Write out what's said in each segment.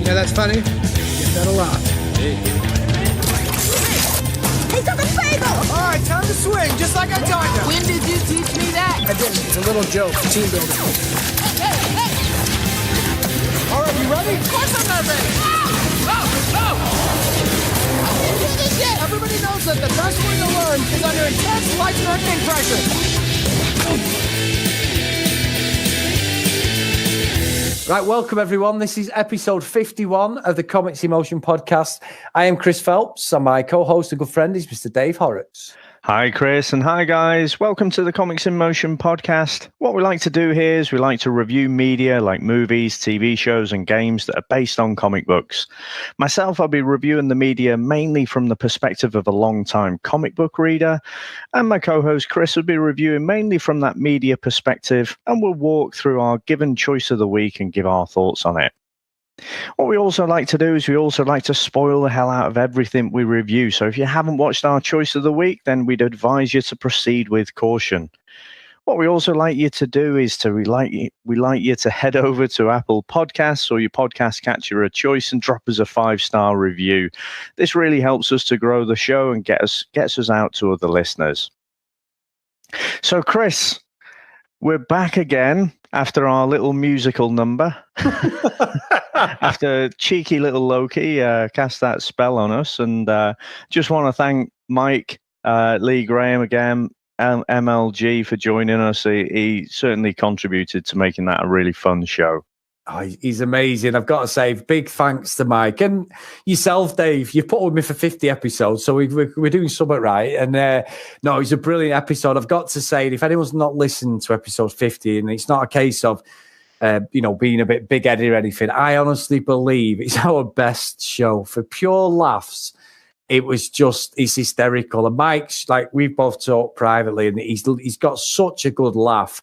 Yeah, that's funny. Get that a lot. He's on the table! All right, time to swing, just like I taught you. When did you teach me that? I didn't. It's a little joke. Team building. Hey! All right, you ready? Of course I'm not ready! Everybody knows that the best way to learn is under intense life-threatening pressure. Right, welcome everyone. This is episode 51 of the Comics in Motion podcast. I am Chris Phelps, and my co-host and good friend is Mr. Dave Horrocks. Hi, Chris, and hi, guys. Welcome to the Comics in Motion podcast. What we like to do here is we like to review media like movies, TV shows, and games that are based on comic books. Myself, I'll be reviewing the media mainly from the perspective of a long-time comic book reader, and my co-host Chris will be reviewing mainly from that media perspective, and we'll walk through our given choice of the week and give our thoughts on it. What we also like to do is we also like to spoil the hell out of everything we review. So if you haven't watched our choice of the week, then we'd advise you to proceed with caution. What we also like you to do is we like you to head over to Apple Podcasts or your podcast catcher of choice and drop us a 5-star review. This really helps us to grow the show and gets us out to other listeners. So Chris, we're back again after our little musical number. After cheeky little Loki cast that spell on us. And just want to thank Mike Lee Graham again, MLG, for joining us. He certainly contributed to making that a really fun show. Oh, he's amazing. I've got to say, big thanks to Mike and yourself, Dave. You've put with me for 50 episodes, so we're doing something right. And no, it's a brilliant episode. I've got to say, if anyone's not listened to episode 50, and it's not a case of being a bit big-headed or anything, I honestly believe it's our best show for pure laughs. It's hysterical. And Mike's, like, we've both talked privately, and he's got such a good laugh.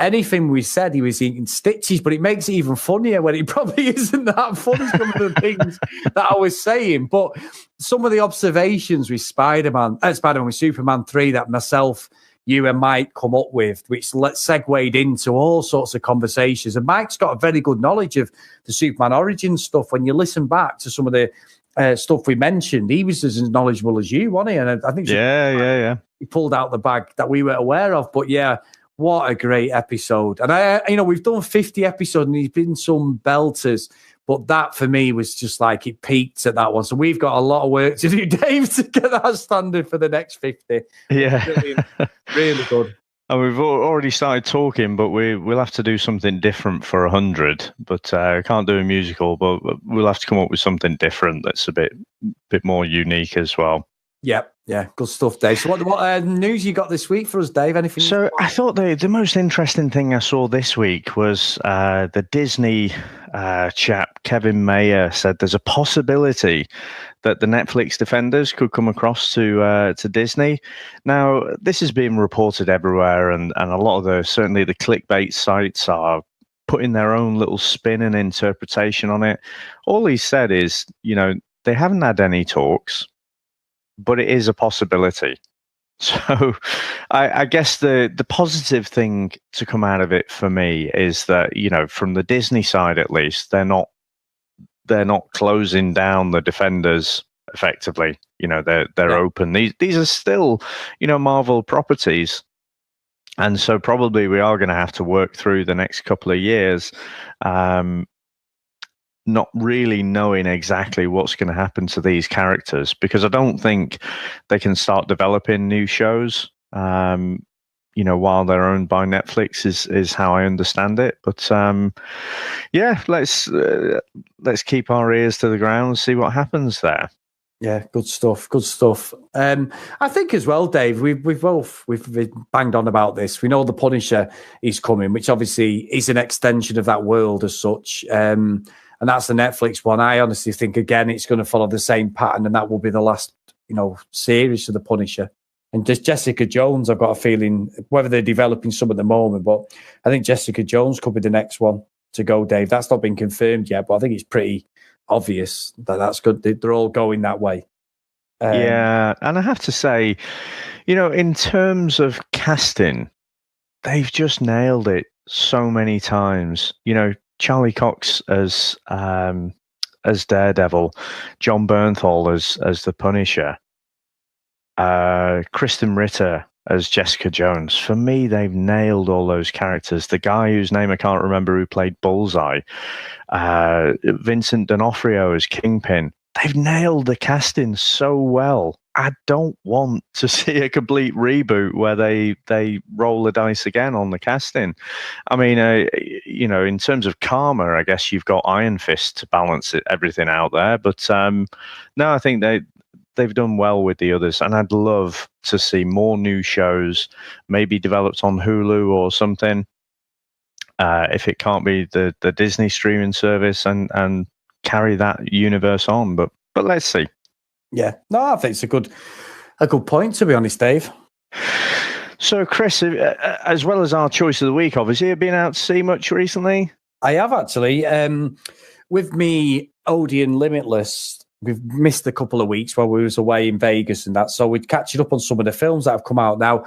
Anything we said, he was eating stitches, but it makes it even funnier when it probably isn't that funny, some of the things that I was saying. But some of the observations with Spider-Man with Superman 3 that myself, you and Mike come up with, which segued into all sorts of conversations. And Mike's got a very good knowledge of the Superman origin stuff. When you listen back to some of the stuff we mentioned, he was as knowledgeable as you, wasn't he? And I think he pulled out the bag that we were aware of. But yeah, what a great episode. And we've done 50 episodes and there's been some belters, but that for me was just like it peaked at that one. So we've got a lot of work to do, Dave, to get that standard for the next 50. Yeah. Really good. And we've already started talking, but we'll have to do something different for 100. But I can't do a musical, but we'll have to come up with something different that's a bit more unique as well. Yeah, good stuff, Dave. So what news you got this week for us, Dave? Anything? So I thought the most interesting thing I saw this week was the Disney chap, Kevin Mayer, said there's a possibility that the Netflix Defenders could come across to Disney. Now, this has been reported everywhere, and a lot of certainly the clickbait sites are putting their own little spin and interpretation on it. All he said is, they haven't had any talks, but it is a possibility. So I guess the positive thing to come out of it for me is that, from the Disney side at least, they're not closing down the Defenders effectively. They're open. These are still, Marvel properties. And so probably we are going to have to work through the next couple of years not really knowing exactly what's going to happen to these characters, because I don't think they can start developing new shows, while they're owned by Netflix is how I understand it. But let's keep our ears to the ground and see what happens there. Yeah, good stuff. I think as well, Dave, we've been banged on about this. We know the Punisher is coming, which obviously is an extension of that world as such. And that's the Netflix one. I honestly think, again, it's going to follow the same pattern, and that will be the last, series of the Punisher. And just Jessica Jones, I've got a feeling, whether they're developing some at the moment, but I think Jessica Jones could be the next one to go, Dave. That's not been confirmed yet, but I think it's pretty obvious that that's good. They're all going that way. Yeah, and I have to say, in terms of casting, they've just nailed it so many times. Charlie Cox as as Daredevil, John Bernthal as the Punisher, Kristen Ritter as Jessica Jones. For me, they've nailed all those characters. The guy whose name I can't remember who played Bullseye, Vincent D'Onofrio as Kingpin. They've nailed the casting so well. I don't want to see a complete reboot where they roll the dice again on the casting. I mean, in terms of karma, I guess you've got Iron Fist to balance everything out there. But no, I think they've done well with the others, and I'd love to see more new shows, maybe developed on Hulu or something. If it can't be the Disney streaming service, and carry that universe on, but let's see. Yeah, no, I think it's a good point, to be honest, Dave. So, Chris, as well as our choice of the week, obviously, have you been out to see much recently? I have actually. With me, Odeon Limitless, we've missed a couple of weeks while we was away in Vegas and that, so we're catching up on some of the films that have come out now.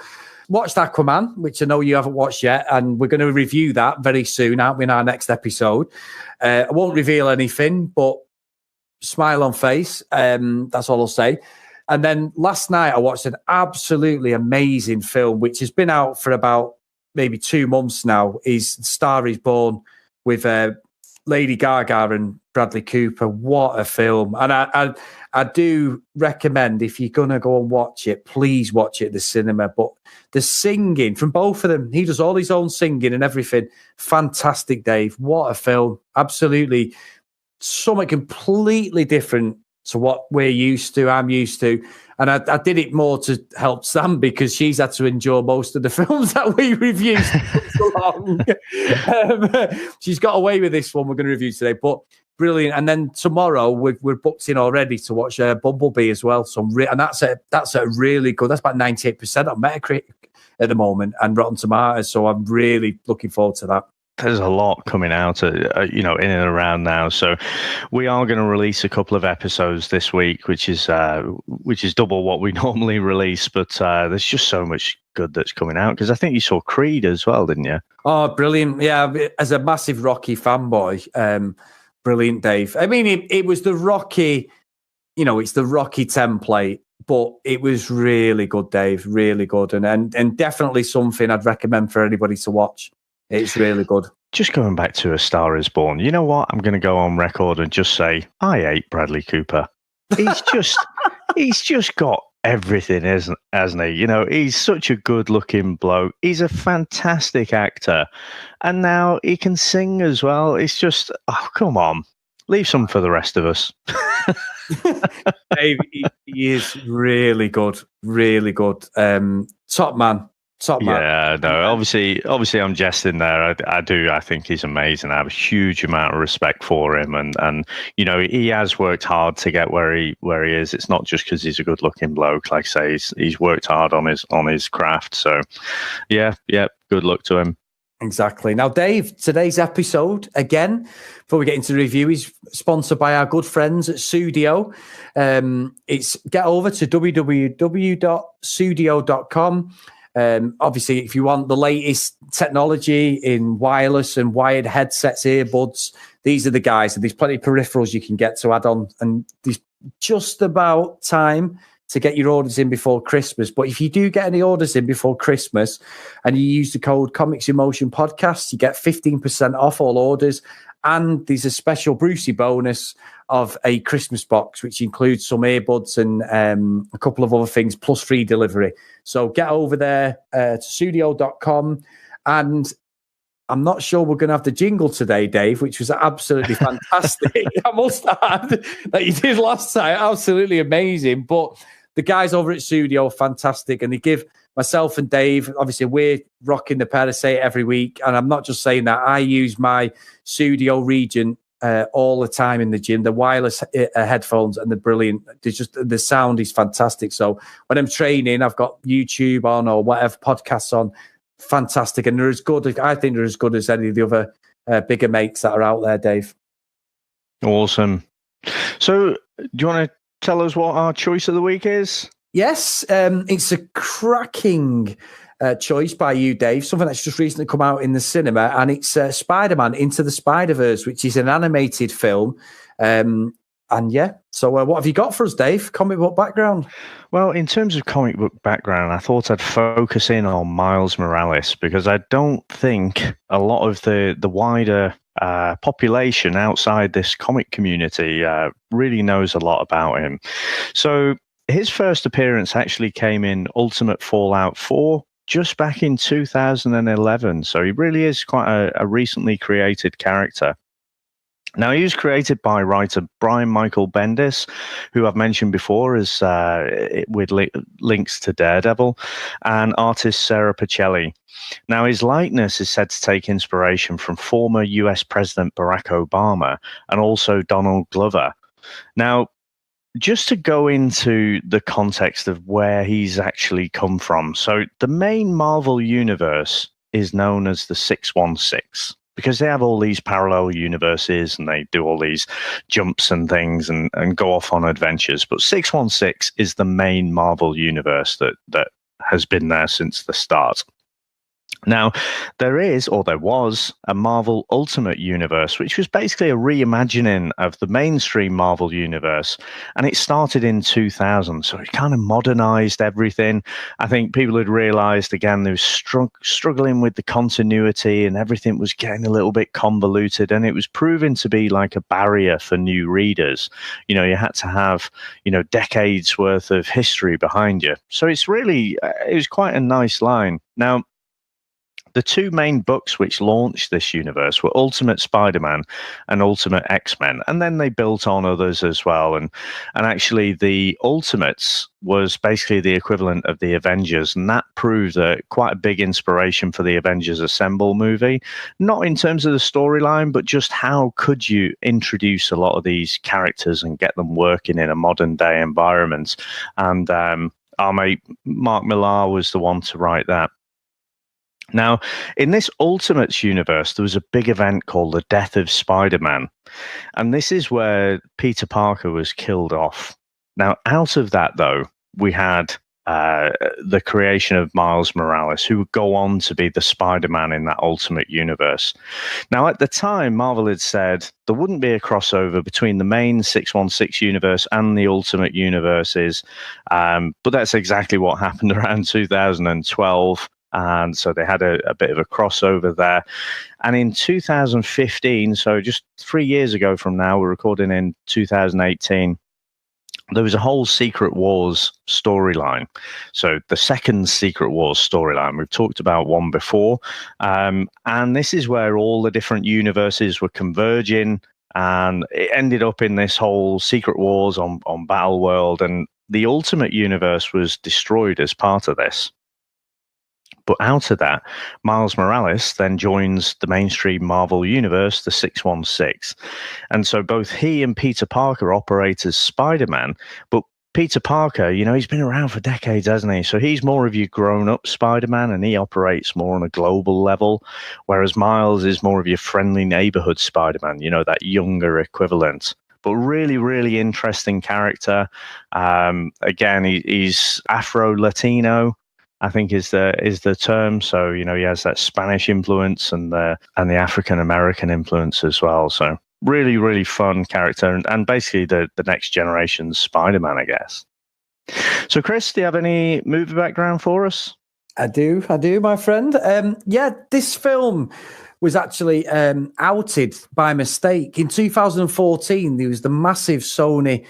Watched Aquaman, which I know you haven't watched yet, and we're going to review that very soon, aren't we, in our next episode. I won't reveal anything, but smile on face. That's all I'll say. And then last night I watched an absolutely amazing film, which has been out for about maybe 2 months now. Is Star is Born with Lady Gaga and Bradley Cooper. What a film. And I do recommend, if you're going to go and watch it, please watch it at the cinema. But the singing from both of them, he does all his own singing and everything. Fantastic, Dave. What a film. Absolutely. Something completely different to what I'm used to. And I did it more to help Sam because she's had to endure most of the films that we review so long. She's got away with this one we're going to review today, but brilliant. And then tomorrow we're booked in already to watch Bumblebee as well. So and that's a really good. That's about 98% on Metacritic at the moment and Rotten Tomatoes. So I'm really looking forward to that. There's a lot coming out, in and around now. So we are going to release a couple of episodes this week, which is double what we normally release. But there's just so much good that's coming out, because I think you saw Creed as well, didn't you? Oh, brilliant! Yeah, as a massive Rocky fanboy, brilliant, Dave. I mean, it was the Rocky, it's the Rocky template, but it was really good, Dave. Really good, and definitely something I'd recommend for anybody to watch. It's really good. Just going back to A Star is Born, you know what? I'm going to go on record and just say, I hate Bradley Cooper. He's just got everything, hasn't he? He's such a good-looking bloke. He's a fantastic actor. And now he can sing as well. It's just, oh, come on. Leave some for the rest of us. Dave, he is really good. Really good. Top man. Yeah, no, obviously I'm jesting there. I think he's amazing. I have a huge amount of respect for him, and he has worked hard to get where he is. It's not just because he's a good looking bloke. Like I say, he's worked hard on his craft. So yeah, good luck to him. Exactly. Now, Dave, today's episode, again, before we get into the review, is sponsored by our good friends at Sudio. It's get over to www.sudio.com. Obviously, if you want the latest technology in wireless and wired headsets, earbuds, these are the guys. And there's plenty of peripherals you can get to add on. And there's just about time to get your orders in before Christmas. But if you do get any orders in before Christmas and you use the code Comics in Motion Podcast, you get 15% off all orders. And there's a special Brucey bonus of a Christmas box, which includes some earbuds and a couple of other things, plus free delivery. So get over there to Sudio.com. And I'm not sure we're going to have the jingle today, Dave, which was absolutely fantastic. I must add that you did last time. Absolutely amazing. But the guys over at Sudio are fantastic, and they give myself and Dave, obviously we're rocking the pair, I say it every week, and I'm not just saying that. I use my Sudio Regent all the time in the gym. The wireless headphones, and they're brilliant. The sound is fantastic. So when I'm training, I've got YouTube on or whatever, podcasts on. Fantastic, and they're as good. I think they're as good as any of the other bigger makes that are out there, Dave. Awesome. So, do you want to tell us what our choice of the week is? Yes, it's a cracking choice by you, Dave, something that's just recently come out in the cinema, and it's Spider-Man Into the Spider-Verse, which is an animated film. And yeah, so what have you got for us, Dave? Comic book background? Well, in terms of comic book background, I thought I'd focus in on Miles Morales, because I don't think a lot of the wider population outside this comic community really knows a lot about him. So his first appearance actually came in Ultimate Fallout 4 just back in 2011. So he really is quite a recently created character. Now, he was created by writer Brian Michael Bendis, who I've mentioned before as with links to Daredevil, and artist Sarah Pacelli. Now, his likeness is said to take inspiration from former US President Barack Obama and also Donald Glover. Now, just to go into the context of where he's actually come from. So the main Marvel universe is known as the 616. Because they have all these parallel universes and they do all these jumps and things and go off on adventures. But 616 is the main Marvel universe that has been there since the start. Now, there was a Marvel Ultimate Universe, which was basically a reimagining of the mainstream Marvel Universe. And it started in 2000, so it kind of modernized everything. I think people had realized, again, they were struggling with the continuity and everything was getting a little bit convoluted. And it was proving to be like a barrier for new readers. You know, you had to have, decades worth of history behind you. So it was quite a nice line. Now, the two main books which launched this universe were Ultimate Spider-Man and Ultimate X-Men, and then they built on others as well. And actually, the Ultimates was basically the equivalent of the Avengers, and that proved quite a big inspiration for the Avengers Assemble movie. Not in terms of the storyline, but just how could you introduce a lot of these characters and get them working in a modern-day environment. And our mate Mark Millar was the one to write that. Now, in this Ultimates universe, there was a big event called the Death of Spider-Man. And this is where Peter Parker was killed off. Now, out of that, though, we had the creation of Miles Morales, who would go on to be the Spider-Man in that Ultimate universe. Now, at the time, Marvel had said there wouldn't be a crossover between the main 616 universe and the Ultimate universes. But that's exactly what happened around 2012. And so they had a bit of a crossover there. And in 2015, so just 3 years ago from now, we're recording in 2018, there was a whole Secret Wars storyline. So the second Secret Wars storyline, we've talked about one before. And this is where all the different universes were converging. And it ended up in this whole Secret Wars on Battleworld. And the Ultimate Universe was destroyed as part of this. But out of that, Miles Morales then joins the mainstream Marvel universe, the 616. And so both he and Peter Parker operate as Spider-Man. But Peter Parker, he's been around for decades, hasn't he? So he's more of your grown-up Spider-Man, and he operates more on a global level, whereas Miles is more of your friendly neighborhood Spider-Man, that younger equivalent. But really, really interesting character. Again, he's Afro-Latino, I think is the term. So, he has that Spanish influence and the African American influence as well. So really, really fun character and basically the next generation's Spider-Man, I guess. So, Chris, do you have any movie background for us? I do, my friend. This film was actually outed by mistake. In 2014, there was the massive Sony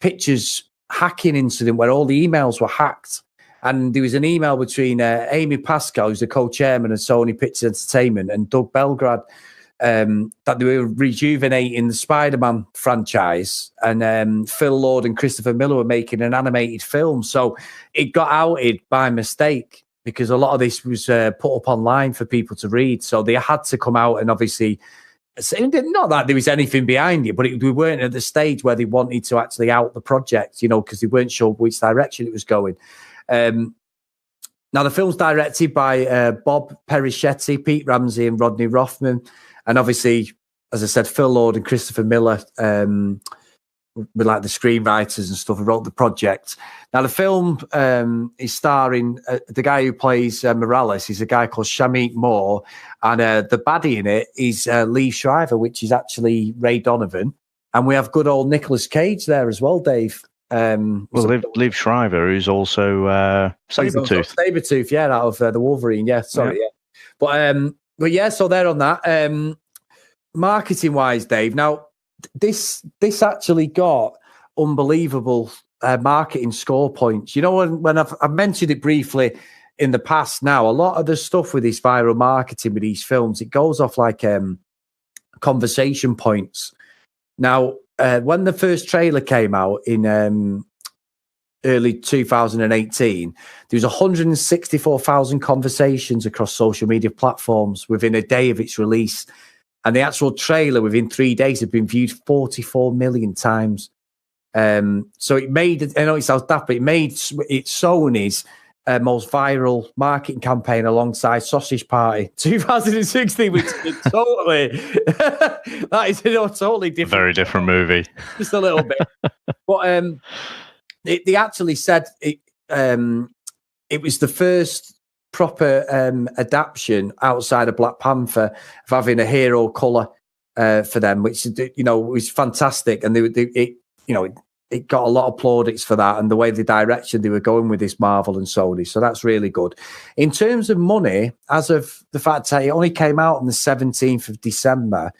Pictures hacking incident where all the emails were hacked. And there was an email between Amy Pascal, who's the co-chairman of Sony Pictures Entertainment, and Doug Belgrad, that they were rejuvenating the Spider-Man franchise. And Phil Lord and Christopher Miller were making an animated film. So it got outed by mistake because a lot of this was put up online for people to read. So they had to come out and obviously say, not that there was anything behind it, but we weren't at the stage where they wanted to actually out the project, because they weren't sure which direction it was going. Now, the film's directed by Bob Perichetti, Pete Ramsey, and Rodney Rothman. And obviously, as I said, Phil Lord and Christopher Miller with like the screenwriters and stuff who wrote the project. Now the film is starring the guy who plays Morales. He's a guy called Shamik Moore, and the baddie in it is Lee Shriver, which is actually Ray Donovan, and we have good old Nicolas Cage there as well, Dave. Liv Shriver, who's also Sabretooth. Sabretooth, yeah, out of the Wolverine, yeah. Sorry, yeah. But yeah, so they're on that. Marketing wise, Dave. Now this actually got unbelievable marketing score points. You know, when I've mentioned it briefly in the past. Now a lot of the stuff with this viral marketing with these films, it goes off like conversation points. Now, when the first trailer came out in early 2018, there was 164,000 conversations across social media platforms within a day of its release. And the actual trailer within 3 days had been viewed 44 million times. So it made, I know it sounds daft, but it made it Sony's most viral marketing campaign alongside Sausage Party 2016, which is totally, that is totally different. Very different movie. Just a little bit. But they actually said it was the first proper adaptation outside of Black Panther of having a hero colour for them, which, you know, was fantastic. And it got a lot of plaudits for that and the way the direction they were going with this Marvel and Sony. So that's really good. In terms of money, as of the fact that it only came out on the 17th of December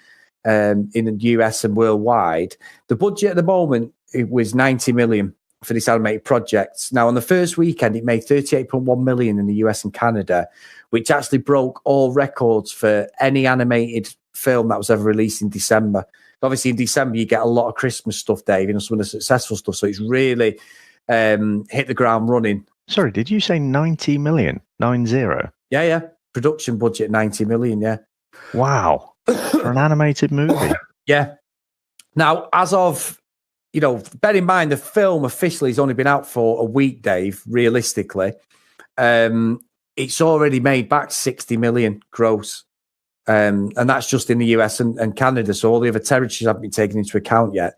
in the US and worldwide, the budget at the moment, it was 90 million for this animated project. Now, on the first weekend, it made 38.1 million in the US and Canada, which actually broke all records for any animated film that was ever released in December. Obviously, in December, you get a lot of Christmas stuff, Dave, and some of the successful stuff. So it's really hit the ground running. Sorry, did you say 90 million? 90? Yeah. Production budget, 90 million, yeah. Wow. For an animated movie. Yeah. Now, as of, you know, bear in mind, the film officially has only been out for a week, Dave, realistically. It's already made back 60 million gross. And that's just in the US and Canada. So all the other territories haven't been taken into account yet.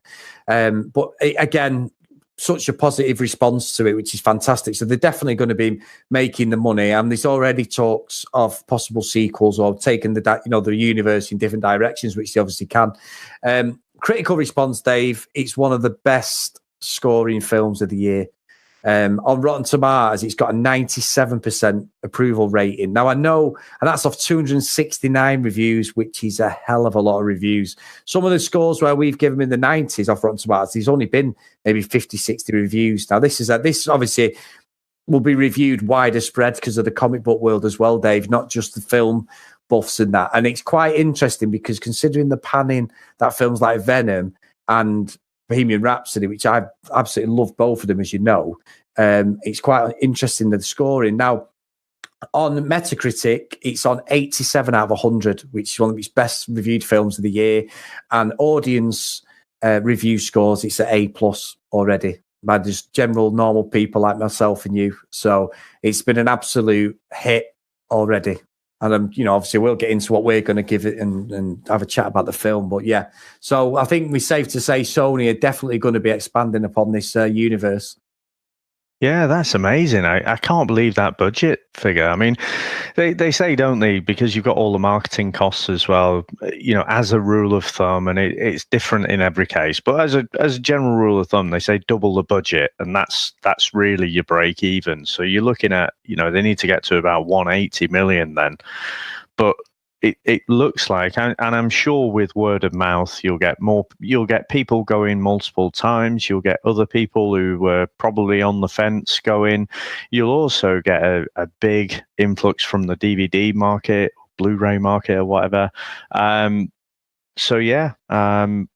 But again, such a positive response to it, which is fantastic. So they're definitely going to be making the money. And there's already talks of possible sequels or taking the universe in different directions, which they obviously can. Critical response, Dave, it's one of the best scoring films of the year. On Rotten Tomatoes, it's got a 97% approval rating. Now, I know, and that's off 269 reviews, which is a hell of a lot of reviews. Some of the scores where we've given in the 90s off Rotten Tomatoes, there's only been maybe 50, 60 reviews. Now, this obviously will be reviewed wider spread because of the comic book world as well, Dave, not just the film buffs and that. And it's quite interesting because considering the panning that films like Venom and Bohemian Rhapsody, which I absolutely love both of them, as you know, it's quite interesting, the scoring. Now, on Metacritic, it's on 87 out of 100, which is one of its best reviewed films of the year. And audience review scores, it's at A+ already by just general normal people like myself and you. So it's been an absolute hit already. And obviously we'll get into what we're going to give it and have a chat about the film. But yeah, so I think we're safe to say Sony are definitely going to be expanding upon this universe. Yeah, that's amazing. I can't believe that budget figure. I mean, they say, don't they, because you've got all the marketing costs as well, as a rule of thumb, and it's different in every case. But as a general rule of thumb, they say double the budget, and that's really your break even. So you're looking at, they need to get to about 180 million then. But it looks like, and I'm sure with word of mouth, you'll get people going multiple times. You'll get other people who were probably on the fence going. You'll also get a big influx from the DVD market, Blu-ray market, or whatever. So yeah, I'm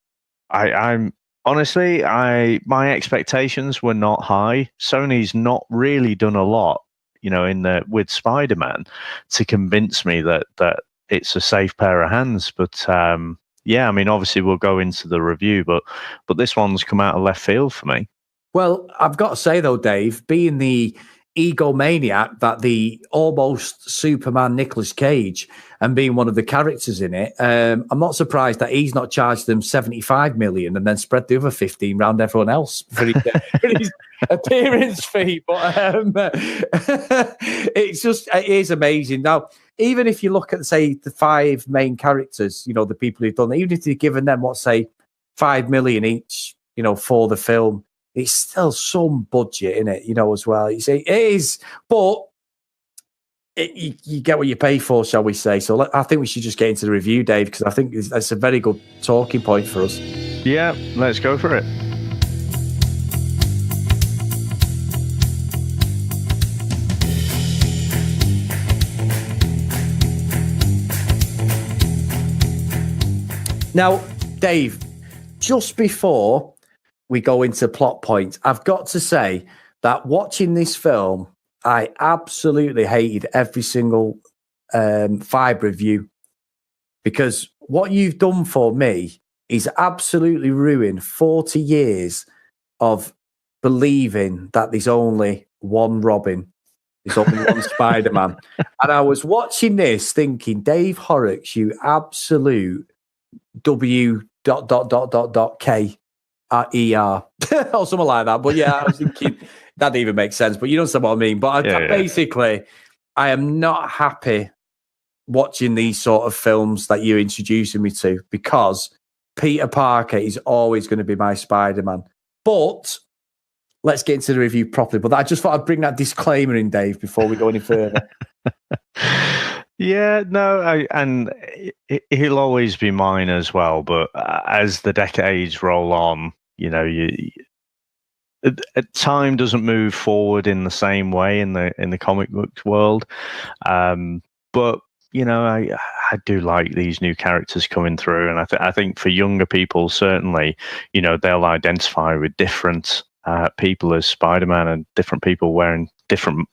honestly, my expectations were not high. Sony's not really done a lot, with Spider-Man to convince me that it's a safe pair of hands. But yeah, I mean, obviously we'll go into the review, but this one's come out of left field for me. Well, I've got to say though, Dave, being the egomaniac that the almost Superman Nicolas Cage and being one of the characters in it, I'm not surprised that he's not charged them 75 million and then spread the other 15 round everyone else for his appearance fee. But it is amazing. Now, even if you look at, say, the 5 main characters, the people who've done it, even if they've given them, 5 million each, for the film, it's still some budget in it, as well. You see, it is, but you get what you pay for, shall we say. So I think we should just get into the review, Dave, because I think that's a very good talking point for us. Yeah, let's go for it. Now, Dave, just before we go into plot points, I've got to say that watching this film, I absolutely hated every single fibre of you, because what you've done for me is absolutely ruined 40 years of believing that there's only one Robin, there's only one Spider-Man. And I was watching this thinking, Dave Horrocks, you absolute W.K. ER or something like that. But yeah, I was thinking that didn't even make sense, but you know what I mean. But basically, I am not happy watching these sort of films that you're introducing me to, because Peter Parker is always going to be my Spider-Man. But let's get into the review properly. But I just thought I'd bring that disclaimer in, Dave, before we go any further. Yeah, no, and he'll always be mine as well. But as the decades roll on, time doesn't move forward in the same way in the comic book world. But I do like these new characters coming through, and I think for younger people, certainly, they'll identify with different people as Spider-Man and different people wearing different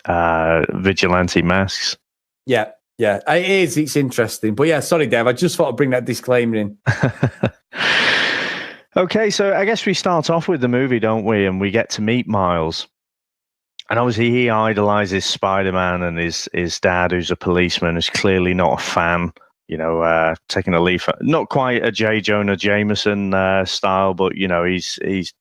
vigilante masks. Yeah, it is. It's interesting. But yeah, sorry, Dave, I just thought I'd bring that disclaimer in. Okay, so I guess we start off with the movie, don't we? And we get to meet Miles. And obviously he idolizes Spider-Man, and his dad, who's a policeman, is clearly not a fan, taking a leaf. Not quite a J. Jonah Jameson style, but, he's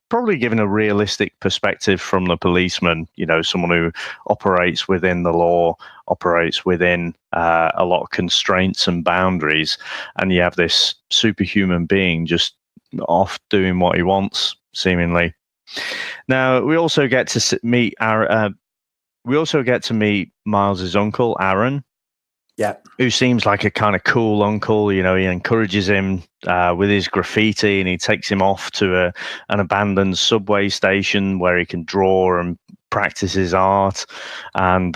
probably given a realistic perspective from the policeman, someone who operates within the law, operates within a lot of constraints and boundaries, and you have this superhuman being just off doing what he wants, seemingly. Now, we also get to meet Miles's uncle, Aaron. Yeah, who seems like a kind of cool uncle. He encourages him with his graffiti, and he takes him off to an abandoned subway station where he can draw and practice his art. And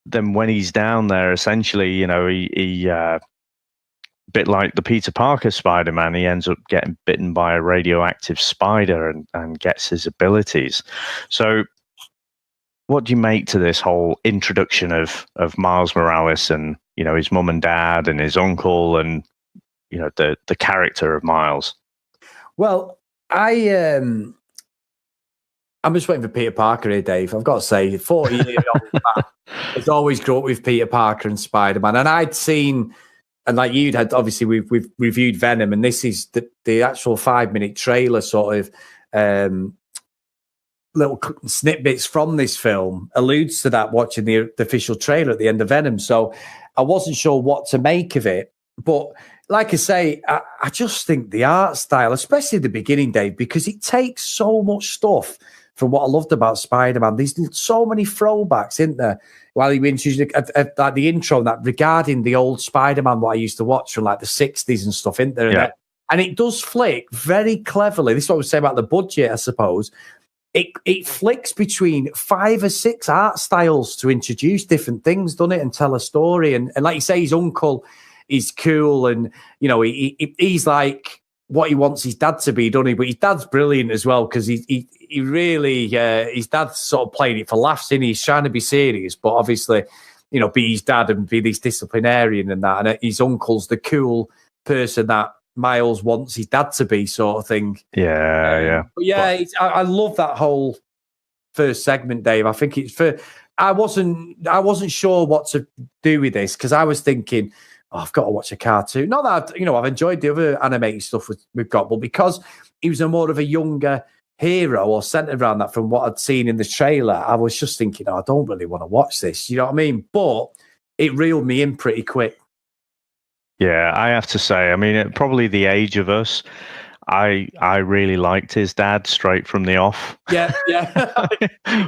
then when he's down there, essentially, he bit like the Peter Parker Spider-Man, he ends up getting bitten by a radioactive spider and gets his abilities. So what do you make to this whole introduction of Miles Morales and, his mum and dad and his uncle and, the character of Miles? Well, I'm just waiting for Peter Parker here, Dave. I've got to say, 40 years old man has always grew up with Peter Parker and Spider-Man. And I'd seen, and like you'd had, obviously, we've reviewed Venom, and this is the actual 5-minute trailer sort of little snippets from this film alludes to that, watching the official trailer at the end of Venom. So I wasn't sure what to make of it. But like I say, I just think the art style, especially at the beginning, Dave, because it takes so much stuff from what I loved about Spider-Man. There's so many throwbacks, isn't there? While he introduced like the intro, that regarding the old Spider-Man, what I used to watch from like the 60s and stuff, isn't there? Yeah. And it does flick very cleverly. This is what I was saying about the budget, I suppose. It flicks between 5 or 6 art styles to introduce different things, doesn't it, and tell a story. And like you say, his uncle is cool, and he's like what he wants his dad to be, doesn't he? But his dad's brilliant as well, because he really his dad's sort of playing it for laughs, and he's trying to be serious, but obviously be his dad and be this disciplinarian and that. And his uncle's the cool person that Miles wants his dad to be, sort of thing. Yeah. But yeah, I love that whole first segment, Dave. I think it's for. I wasn't sure what to do with this because I was thinking, I've got to watch a cartoon. Not that I've enjoyed the other animated stuff we've got, but because he was more of a younger hero or centered around that from what I'd seen in the trailer, I was just thinking, I don't really want to watch this. You know what I mean? But it reeled me in pretty quick. Yeah, I have to say, I mean, probably the age of us, I really liked his dad straight from the off. Yeah.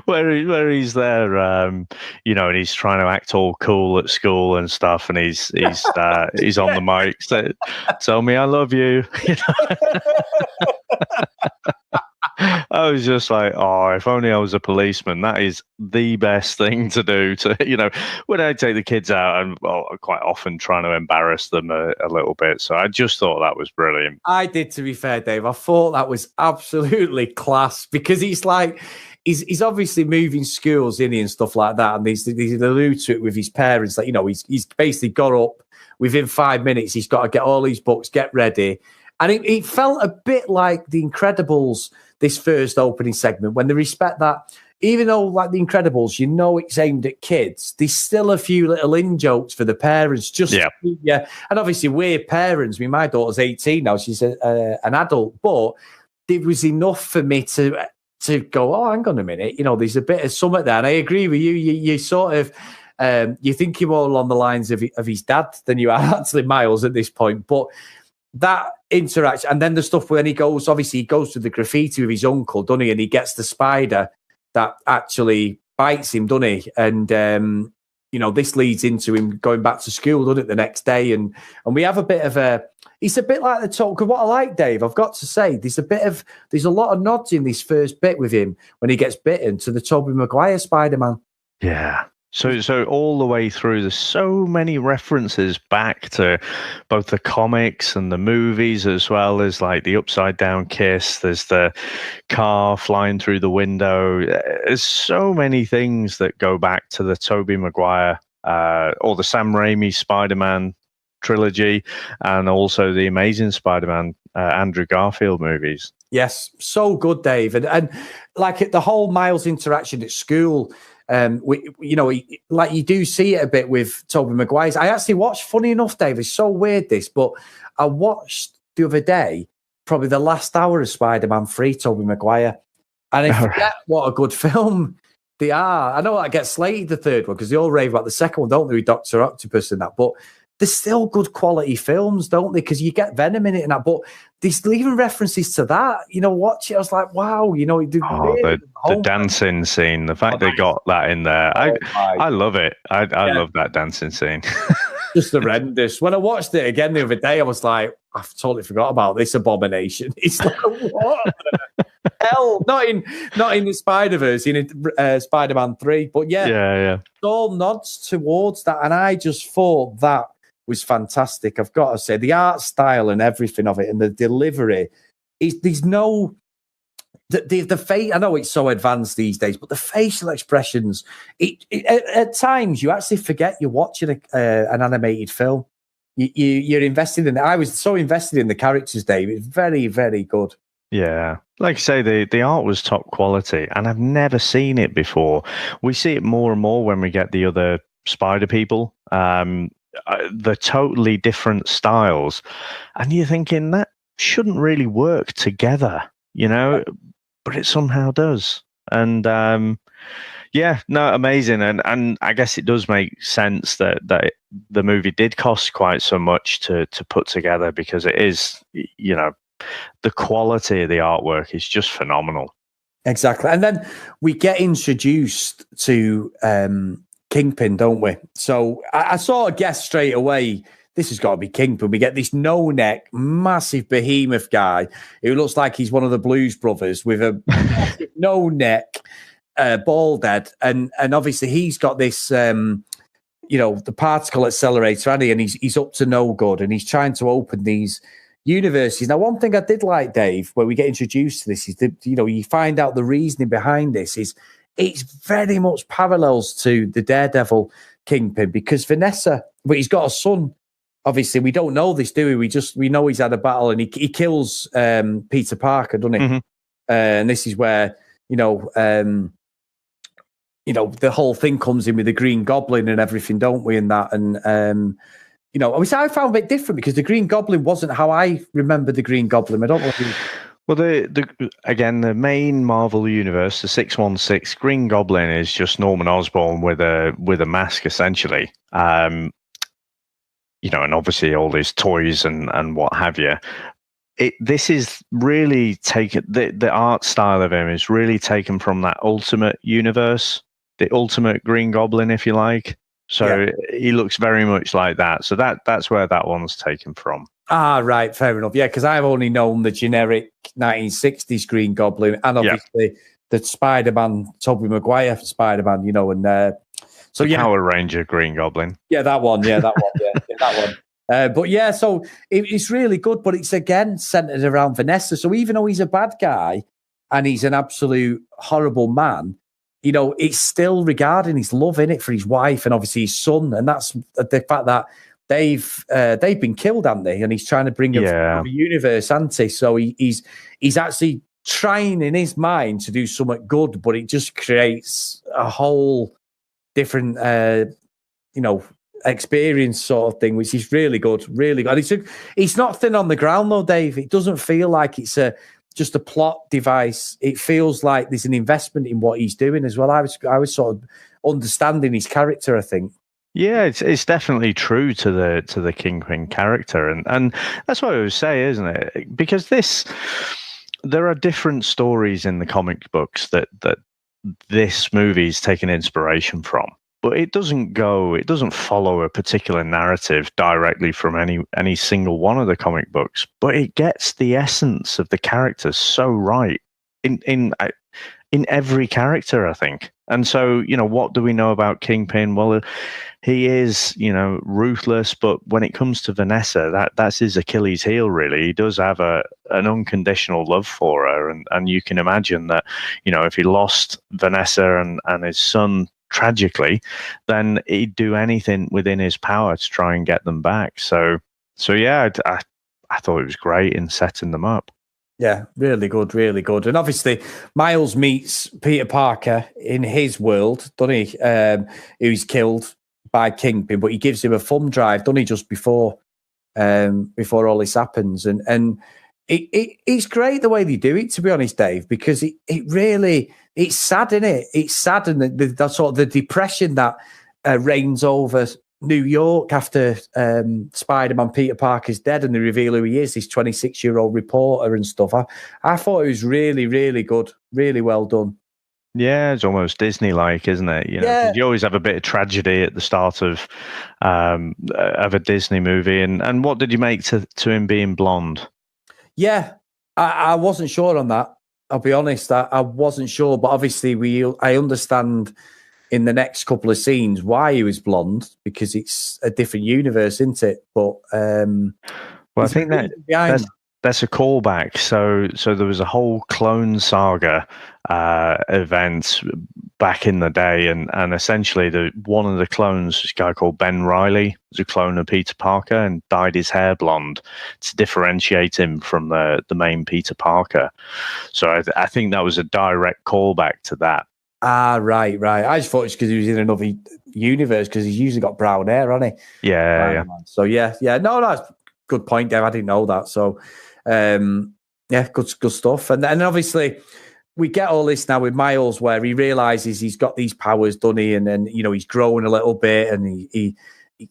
where he's there, and he's trying to act all cool at school and stuff, and he's on the mic, so tell me I love you. I was just like, if only I was a policeman. That is the best thing to do. When I take the kids out, and quite often trying to embarrass them a little bit. So I just thought that was brilliant. I did, to be fair, Dave. I thought that was absolutely class because he's like, he's obviously moving schools in and stuff like that, and he's allude to it with his parents. Like, he's basically got up within 5 minutes. He's got to get all these books, get ready, and it felt a bit like The Incredibles. This first opening segment, when they respect that, even though like The Incredibles, it's aimed at kids, there's still a few little in-jokes for the parents. And obviously we're parents. I mean, my daughter's 18 now. She's an adult, but it was enough for me to go, hang on a minute. There's a bit of something there. And I agree with you. You sort of, you think you're more along the lines of his dad than you are actually Miles at this point. But that interaction, and then the stuff when he goes to the graffiti with his uncle, doesn't he? And he gets the spider that actually bites him, doesn't he? And this leads into him going back to school, doesn't it, the next day? And we have a bit of it's a bit like the talk. Because what I like, Dave, I've got to say, there's a lot of nods in this first bit with him when he gets bitten to the Tobey Maguire Spider-Man. Yeah. So all the way through, there's so many references back to both the comics and the movies, as well as like the upside down kiss. There's the car flying through the window. There's so many things that go back to the Tobey Maguire or the Sam Raimi Spider-Man trilogy, and also the Amazing Spider-Man Andrew Garfield movies. Yes, so good, Dave. And like the whole Miles interaction at school. You do see it a bit with Tobey Maguire's. I actually watched, funny enough, Dave, it's so weird this, but I watched the other day probably the last hour of Spider-Man 3, Tobey Maguire, and I forget what a good film they are. I know I get slated the third one because they all rave about the second one, don't they, with Dr. Octopus and that, but they're still good quality films, don't they? Because you get Venom in it and that, but there's even references to that. Watch it. I was like, wow, the dancing scene, the fact they got that in there. I love it. I love that dancing scene. Just horrendous. When I watched it again the other day, I was like, I've totally forgot about this abomination. It's like, what the hell? Not in the Spider-Verse, in Spider-Man 3. But yeah. All nods towards that. And I just thought that was fantastic. I've got to say, the art style and everything of it and the delivery, there's no... The face, I know it's so advanced these days, but the facial expressions, at times you actually forget you're watching an animated film. You're invested in it. I was so invested in the characters, Dave. It's very, very good. Yeah. Like I say, the art was top quality, and I've never seen it before. We see it more and more when we get the other Spider people. The totally different styles, and you're thinking that shouldn't really work together, but it somehow does. And amazing. And I guess it does make sense that the movie did cost quite so much to put together, because it is, the quality of the artwork is just phenomenal. Exactly. And then we get introduced to Kingpin, don't we? So I sort of guessed straight away, this has got to be Kingpin. We get this no-neck, massive behemoth guy who looks like he's one of the Blues Brothers with a no-neck, bald head. And obviously he's got this, the particle accelerator, and he's up to no good, and he's trying to open these universes. Now, one thing I did like, Dave, when we get introduced to this is that, you find out the reasoning behind this is it's very much parallels to the Daredevil Kingpin, because Vanessa, but he's got a son. Obviously, we don't know this, do we? We know he's had a battle, and he kills Peter Parker, doesn't he? Mm-hmm. And this is where, the whole thing comes in with the Green Goblin and everything, don't we? And that, and I found a bit different because the Green Goblin wasn't how I remember the Green Goblin. I don't know if you... Well, the main Marvel universe, the 616 Green Goblin is just Norman Osborn with a mask, essentially. And obviously all his toys and what have you. This is really taken. The art style of him is really taken from that Ultimate universe, the Ultimate Green Goblin, if you like. So he looks very much like that. So that's where that one's taken from. Ah, right, fair enough. Yeah, because I've only known the generic 1960s Green Goblin and obviously the Spider-Man, Tobey Maguire Spider-Man, and so Power Ranger Green Goblin. Yeah, that one. Yeah, that one. Yeah, that one. So it's really good, but it's again centered around Vanessa. So even though he's a bad guy and he's an absolute horrible man, it's still regarding his love in it for his wife and obviously his son, and that's the fact that they've been killed, haven't they? And he's trying to bring them from the universe, hasn't he? So he's actually trying in his mind to do something good, but it just creates a whole different, experience sort of thing, which is really good, really good. It's not thin on the ground though, Dave. It doesn't feel like it's just a plot device. It feels like there's an investment in what he's doing as well. I was sort of understanding his character, I think. Yeah, it's definitely true to the Kingpin character, and that's what I would say, isn't it? Because there are different stories in the comic books that this movie's taken inspiration from, but it doesn't follow a particular narrative directly from any single one of the comic books, but it gets the essence of the characters so right in every character, I think. And so, what do we know about Kingpin? Well, he is, ruthless, but when it comes to Vanessa, that's his Achilles heel, really. He does have an unconditional love for her. And you can imagine that, if he lost Vanessa and his son tragically, then he'd do anything within his power to try and get them back. So yeah, I thought it was great in setting them up. Yeah, really good, really good. And obviously, Miles meets Peter Parker in his world, doesn't he? Who's killed by Kingpin, but he gives him a thumb drive, doesn't he, just before all this happens. And it's great the way they do it, to be honest, Dave, because it's sad, isn't it? It's sad, and the sort of the depression that reigns over New York after Spider-Man Peter Parker's dead and they reveal who he is, this 26-year-old reporter and stuff. I thought it was really, really good, really well done. Yeah, it's almost Disney-like, isn't it? You always have a bit of tragedy at the start of a Disney movie. And what did you make to him being blonde? Yeah, I wasn't sure on that. I'll be honest, I wasn't sure, but obviously I understand in the next couple of scenes why he was blonde, because it's a different universe, isn't it? But I think that's a callback. So there was a whole Clone Saga event back in the day, and essentially one of the clones, this guy called Ben Reilly, was a clone of Peter Parker and dyed his hair blonde to differentiate him from the main Peter Parker. So I think that was a direct callback to that. Ah, right. I just thought it's because he was in another universe, because he's usually got brown hair, hasn't he? Yeah. So yeah. No, that's a good point, Dave. I didn't know that. So good stuff. And then obviously we get all this now with Miles, where he realizes he's got these powers, doesn't he? And then he's growing a little bit, and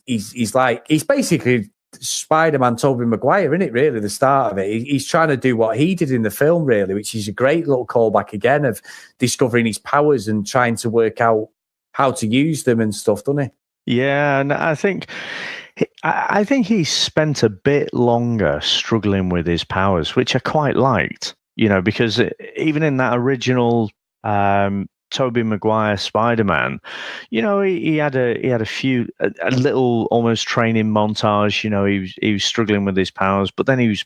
he's basically Spider-Man Tobey Maguire, isn't it, really, the start of it? He's trying to do what he did in the film, really, which is a great little callback again of discovering his powers and trying to work out how to use them and stuff, doesn't he? Yeah, and I think he spent a bit longer struggling with his powers, which I quite liked, because even in that original Tobey Maguire Spider-Man, he had a little almost training montage. He was struggling with his powers, but then he was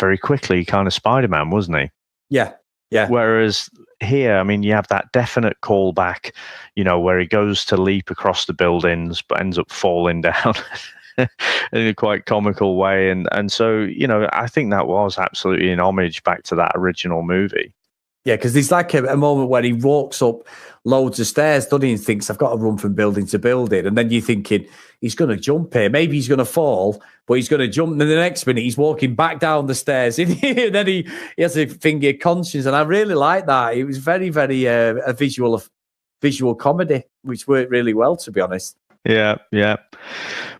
very quickly kind of Spider-Man, wasn't he? Yeah. Whereas here, you have that definite callback, where he goes to leap across the buildings but ends up falling down in a quite comical way, and so I think that was absolutely an homage back to that original movie. Yeah, because there's like a moment where he walks up loads of stairs, doesn't he, and thinks, I've got to run from building to building. And then you're thinking, he's going to jump here. Maybe he's going to fall, but he's going to jump. And then the next minute, he's walking back down the stairs. And then he has a finger conscience. And I really like that. It was very, very a visual comedy, which worked really well, to be honest. Yeah, yeah.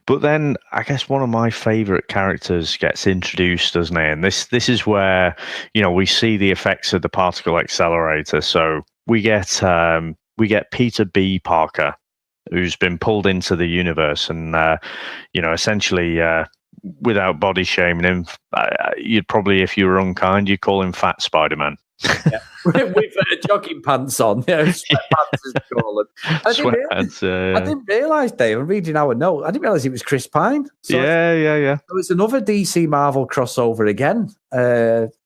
But then I guess one of my favourite characters gets introduced, doesn't he? And this is where, we see the effects of the particle accelerator. So we get Peter B. Parker, who's been pulled into the universe, and essentially, without body shaming him, you'd probably, if you were unkind, you'd call him Fat Spider-Man. Yeah. With jogging pants on, sweatpants as they call them. I didn't realise, Dave. I'm reading our note. I didn't realise it was Chris Pine. So yeah. So it's another DC Marvel crossover again.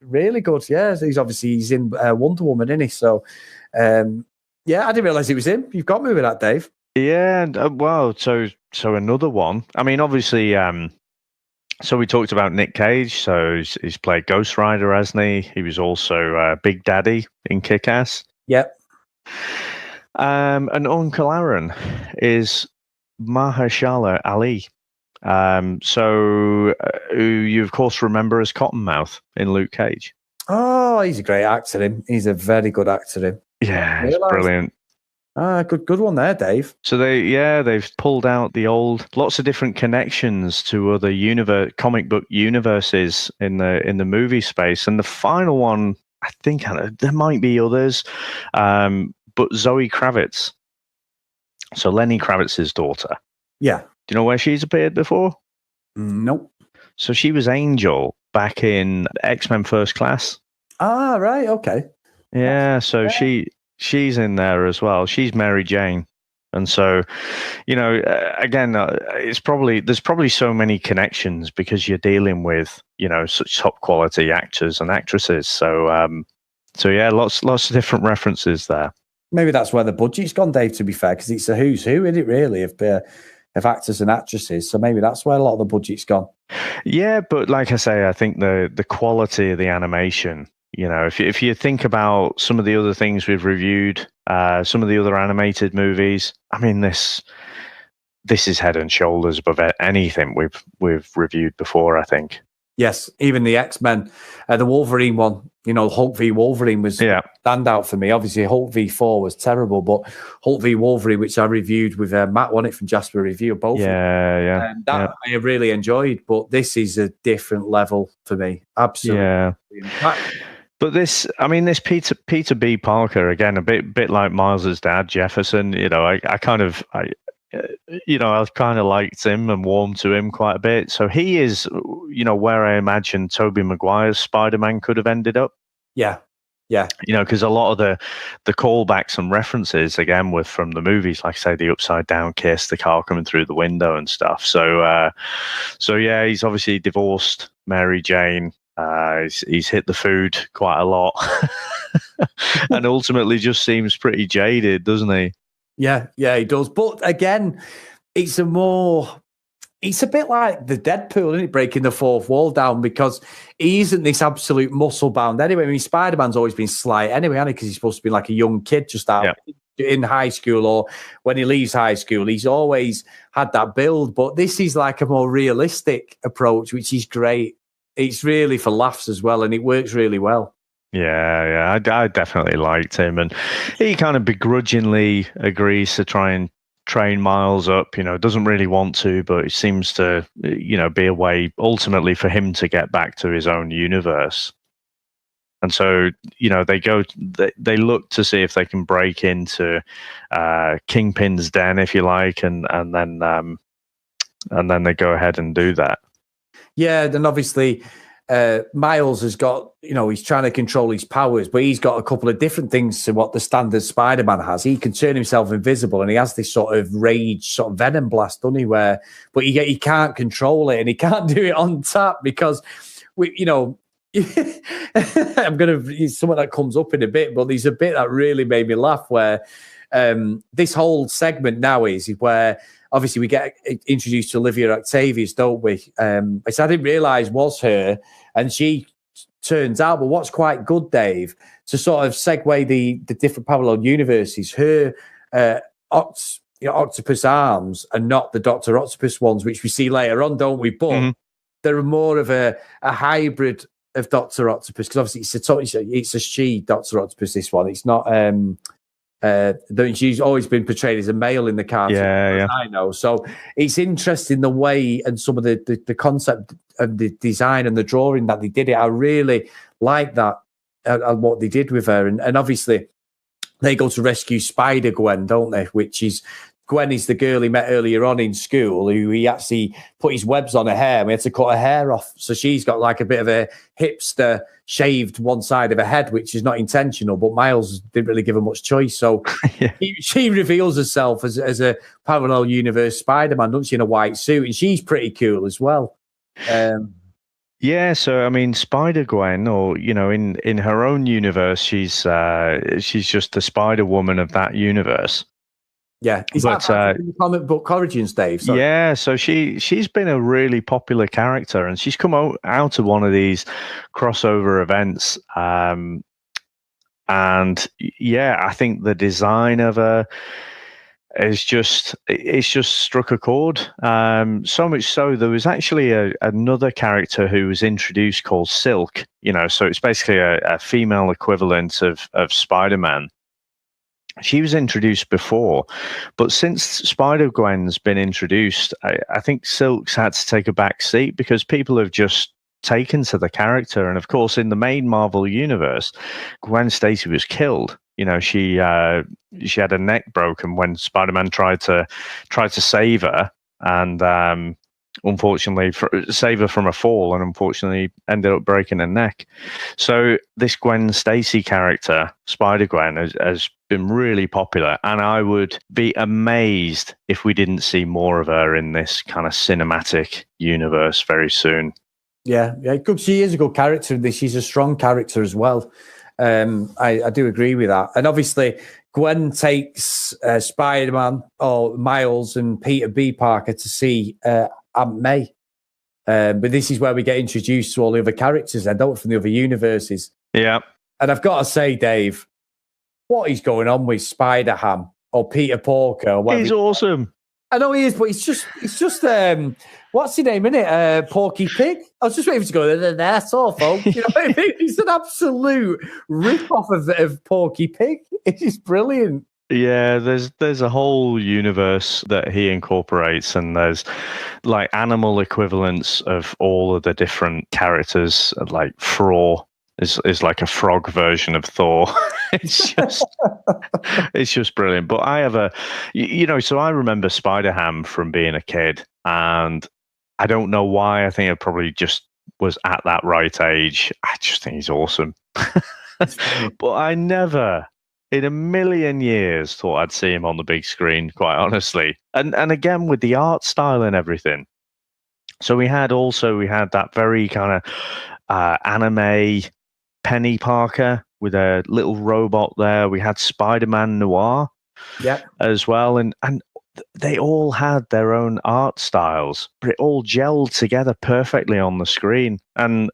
Really good. Yeah, he's in Wonder Woman, isn't he? So, I didn't realise it was him. You've got me with that, Dave. Yeah, and so another one. I mean, obviously. So we talked about Nick Cage. So he's played Ghost Rider, hasn't he? He was also Big Daddy in Kick-Ass. Yep. And Uncle Aaron is Mahershala Ali. Who you, of course, remember as Cottonmouth in Luke Cage. Oh, he's a great actor, he's a very good actor, Yeah, he's brilliant. Good one there, Dave. So they've pulled out lots of different connections to other comic book universes in the movie space, and the final one, I think there might be others, but Zoe Kravitz. So Lenny Kravitz's daughter. Yeah. Do you know where she's appeared before? Nope. So she was Angel back in X-Men First Class. Ah, right. Okay. Yeah. So she's in there as well. She's Mary Jane. And so, again, there's probably so many connections because you're dealing with, such top quality actors and actresses. So yeah, lots of different references there. Maybe that's where the budget's gone, Dave, to be fair, because it's a who's who, isn't it, really, of actors and actresses. So maybe that's where a lot of the budget's gone. Yeah, but like I say, I think the quality of the animation, if you think about some of the other things we've reviewed, some of the other animated movies, I mean, this is head and shoulders above anything we've reviewed before, I think. Yes, even the X-Men, the Wolverine one, Hulk v Wolverine was standout for me. Obviously, Hulk v4 was terrible, but Hulk v Wolverine, which I reviewed with Matt Wannett from Jasper Review, both. Yeah. That I really enjoyed, but this is a different level for me. Absolutely. Yeah. But this Peter B. Parker, again, a bit like Miles's dad, Jefferson. I kind of liked him and warmed to him quite a bit. So he is, where I imagine Tobey Maguire's Spider-Man could have ended up. Yeah. Because a lot of the callbacks and references, again, were from the movies, like, say, the upside down kiss, the car coming through the window and stuff. So yeah, he's obviously divorced Mary Jane. He's hit the food quite a lot and ultimately just seems pretty jaded, doesn't he? Yeah, he does. But again, it's a bit like the Deadpool, isn't it? Breaking the fourth wall down, because he isn't this absolute muscle bound anyway. I mean, Spider-Man's always been slight anyway, hasn't he? Because he's supposed to be like a young kid just out in high school, or when he leaves high school, he's always had that build. But this is like a more realistic approach, which is great. It's really for laughs as well, and it works really well. Yeah, I definitely liked him, and he kind of begrudgingly agrees to try and train Miles up. Doesn't really want to, but it seems to, be a way ultimately for him to get back to his own universe. And so, they look to see if they can break into Kingpin's den, if you like, and then they go ahead and do that. Yeah, then obviously Miles has got, he's trying to control his powers, but he's got a couple of different things to what the standard Spider-Man has. He can turn himself invisible, and he has this sort of rage, sort of venom blast, doesn't he? But he can't control it, and he can't do it on tap because, I'm going to, something that comes up in a bit, but there's a bit that really made me laugh where this whole segment now is where obviously we get introduced to Olivia Octavius, don't we? Which I didn't realise was her, and she turns out. But what's quite good, Dave, to sort of segue the different parallel universes, her octopus arms are not the Dr. Octopus ones, which we see later on, don't we? But they're more of a hybrid of Dr. Octopus, because obviously it's a she, Dr. Octopus, this one. It's not... she's always been portrayed as a male in the cartoon, as I know. So it's interesting the way and some of the concept of the design and the drawing that they did it. I really like that and what they did with her. And obviously they go to rescue Spider-Gwen, don't they? Gwen is the girl he met earlier on in school, who he actually put his webs on her hair, and we had to cut her hair off. So she's got like a bit of a hipster shaved one side of her head, which is not intentional, but Miles didn't really give her much choice. So she reveals herself as a parallel universe Spider-Man, doesn't she, in a white suit, and she's pretty cool as well. Yeah, so I mean, Spider-Gwen, or in her own universe, she's just the Spider-Woman of that universe. Yeah, is that the comic book origins, Dave? Sorry. Yeah, so she's been a really popular character, and she's come out of one of these crossover events, and yeah, I think the design of her is just struck a chord. So much so there was actually another character who was introduced called Silk. So it's basically a female equivalent of Spider-Man. She was introduced before, but since Spider-Gwen's been introduced, I think Silk's had to take a back seat because people have just taken to the character. And of course, in the main Marvel universe, Gwen Stacy was killed. She had her neck broken when Spider-Man tried to save her, and unfortunately save her from a fall, and unfortunately ended up breaking her neck. So this Gwen Stacy character, Spider-Gwen, has been really popular, and I would be amazed if we didn't see more of her in this kind of cinematic universe very soon. Yeah, good. She is a good character in this. She's a strong character as well. I do agree with that. And obviously, Gwen takes Spider-Man or Miles and Peter B. Parker to see Aunt May. But this is where we get introduced to all the other characters, and don't from the other universes. Yeah. And I've got to say, Dave, what is going on with Spider-Ham or Peter Porker? He's awesome. I know he is, but it's just what's his name, innit? Porky Pig. I was just waiting to go there. That's all, folks. You know what I mean? He's an absolute rip-off of Porky Pig. It's brilliant. Yeah, there's a whole universe that he incorporates, and there's like animal equivalents of all of the different characters. Like Thor is like a frog version of Thor. It's just brilliant. But I have so I remember Spider-Ham from being a kid, and I don't know why. I think I probably just was at that right age. I just think he's awesome. But I never in a million years thought I'd see him on the big screen, quite honestly. And again, with the art style and everything. So we had that very kind of anime Penny Parker with a little robot there. We had Spider-Man Noir as well. And they all had their own art styles, but it all gelled together perfectly on the screen. And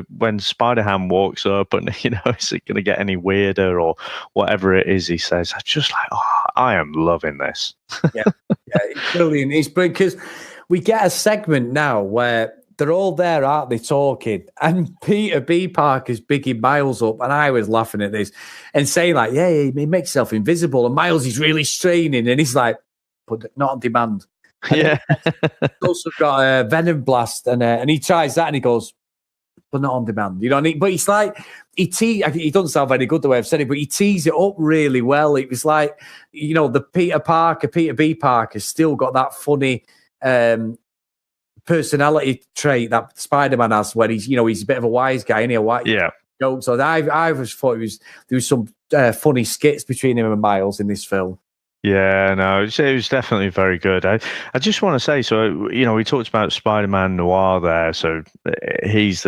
when Spider-Ham walks up and, is it going to get any weirder or whatever it is he says, I'm just like, I am loving this. Yeah, it's brilliant. It's brilliant because we get a segment now where they're all there, aren't they, talking? And Peter B. Parker's bigging Miles up, and I was laughing at this and saying, like, yeah, he makes himself invisible, and Miles is really straining, and he's like, but not on demand. And he's also got a Venom Blast, and he tries that, and he goes, but not on demand, but it's like he doesn't sound very good the way I've said it, but he tees it up really well. It was like, the Peter B. Parker still got that funny personality trait that Spider-Man has, where he's a bit of a wise guy, isn't he? Joke. So I was thought there was some funny skits between him and Miles in this film. Yeah, no, it was definitely very good. I just want to say, so we talked about Spider-Man Noir there. So he's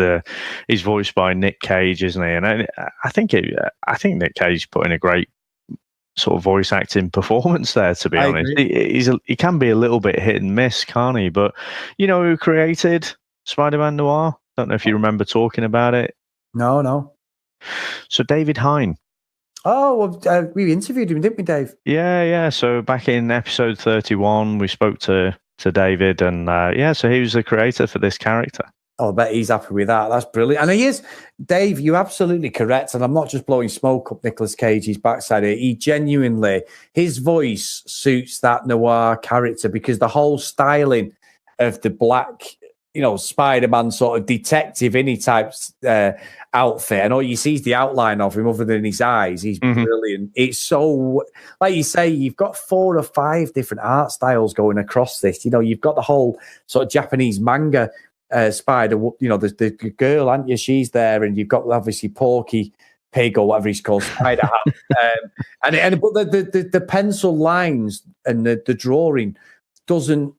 voiced by Nick Cage, isn't he? And I think Nick Cage put in a great sort of voice acting performance there. To be honest, he can be a little bit hit and miss, can't he? But who created Spider-Man Noir? Don't know if you remember talking about it. No, no. So David Hine. Oh, well, we interviewed him, didn't we, Dave? Yeah. So back in episode 31, we spoke to David, and so he was the creator for this character. Oh, I bet he's happy with that. That's brilliant. And he is, Dave, you're absolutely correct. And I'm not just blowing smoke up Nicolas Cage's backside here. He genuinely, his voice suits that noir character because the whole styling of the black, Spider-Man sort of detective any type outfit. And all you see is the outline of him other than his eyes. He's brilliant. It's so, like you say, you've got 4 or 5 different art styles going across this. You've got the whole sort of Japanese manga spider, the girl, aren't you? She's there. And you've got obviously Porky Pig or whatever he's called, Spider Ham. But the pencil lines and the drawing doesn't,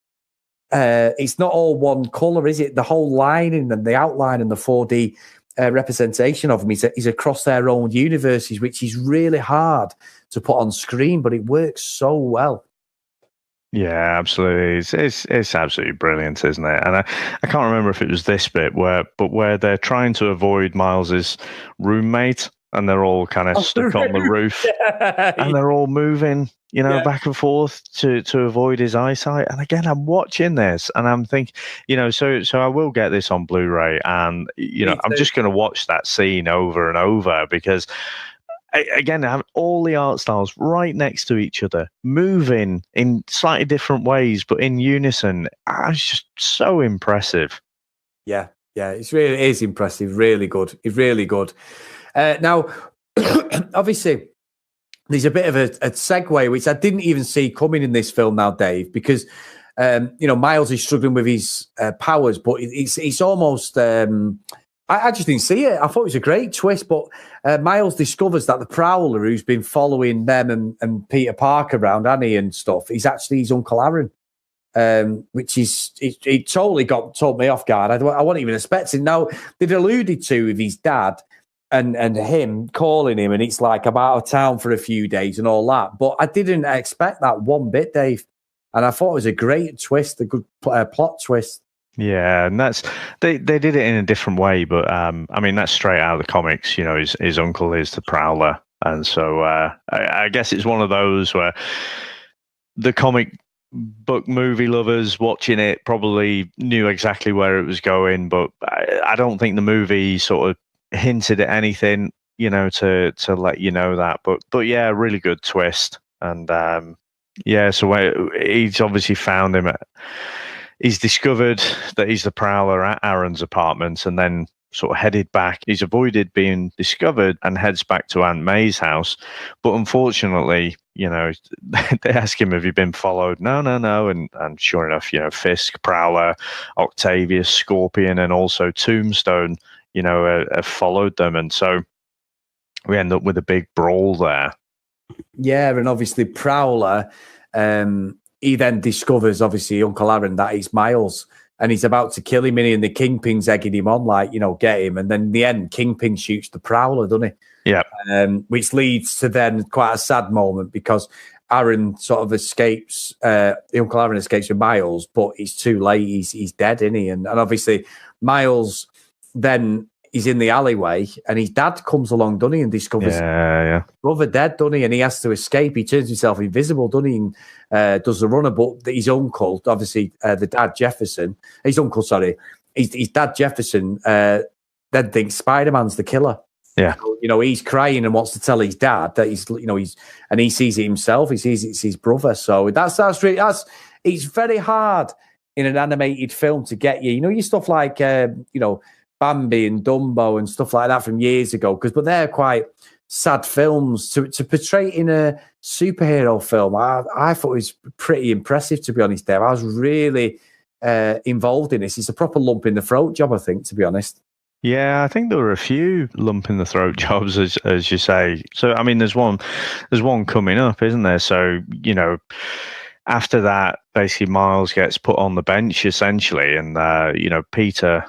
it's not all one colour, is it? The whole lining and the outline and the 4D representation of them is across their own universes, which is really hard to put on screen, but it works so well. Yeah, absolutely. It's absolutely brilliant, isn't it? And I can't remember if it was this bit where they're trying to avoid Miles's roommate, and they're all kind of stuck on the roof, and they're all moving, back and forth to avoid his eyesight. And again, I'm watching this, and I'm thinking, so I will get this on Blu-ray, and I'm just going to watch that scene over and over because. Again, I have all the art styles right next to each other, moving in slightly different ways, but in unison. It's just so impressive. Yeah, it is impressive. Really good. It's really good. Now, obviously, there's a bit of a segue, which I didn't even see coming in this film now, Dave, because, Miles is struggling with his powers, but it's almost... I just didn't see it. I thought it was a great twist, but Miles discovers that the Prowler who's been following them and Peter Parker around, Annie and stuff, is actually his Uncle Aaron, which is it totally told me off guard. I wasn't even expecting. Now, they'd alluded to with his dad and him calling him, and it's like I'm out of town for a few days and all that. But I didn't expect that one bit, Dave. And I thought it was a great twist, a good plot twist. Yeah, and that's they did it in a different way, but that's straight out of the comics. His uncle is the Prowler, and so I guess it's one of those where the comic book movie lovers watching it probably knew exactly where it was going, but I don't think the movie sort of hinted at anything, to let you know that. But yeah, really good twist, and so he's obviously found him at. He's discovered that he's the Prowler at Aaron's apartment and then sort of headed back. He's avoided being discovered and heads back to Aunt May's house. But unfortunately, they ask him, have you been followed? No. And sure enough, Fisk, Prowler, Octavius, Scorpion, and also Tombstone, have followed them. And so we end up with a big brawl there. Yeah, and obviously Prowler... he then discovers, obviously, Uncle Aaron, that he's Miles, and he's about to kill him, and the Kingpin's egging him on, like, get him. And then in the end, Kingpin shoots the Prowler, doesn't he? Yeah. Which leads to then quite a sad moment because Aaron sort of escapes, Uncle Aaron escapes with Miles, but it's too late. He's dead, isn't he? And obviously, Miles then is in the alleyway, and his dad comes along, doesn't he, and discovers his brother dead, doesn't he? And he has to escape. He turns himself invisible, doesn't he? And does the runner, but his uncle, obviously, the dad Jefferson, his uncle, sorry, his dad Jefferson, then thinks Spider-Man's the killer. Yeah, so, he's crying and wants to tell his dad that he's and he sees it himself. He sees it's his brother. So that's it's very hard in an animated film to get you. Your stuff like Bambi and Dumbo and stuff like that from years ago, but they're quite sad films. To portray it in a superhero film, I thought it was pretty impressive, to be honest, Dave. I was really involved in this. It's a proper lump in the throat job, I think, to be honest. Yeah, I think there were a few lump in the throat jobs, as you say. So, there's one coming up, isn't there? So, after that, basically Miles gets put on the bench essentially, and Peter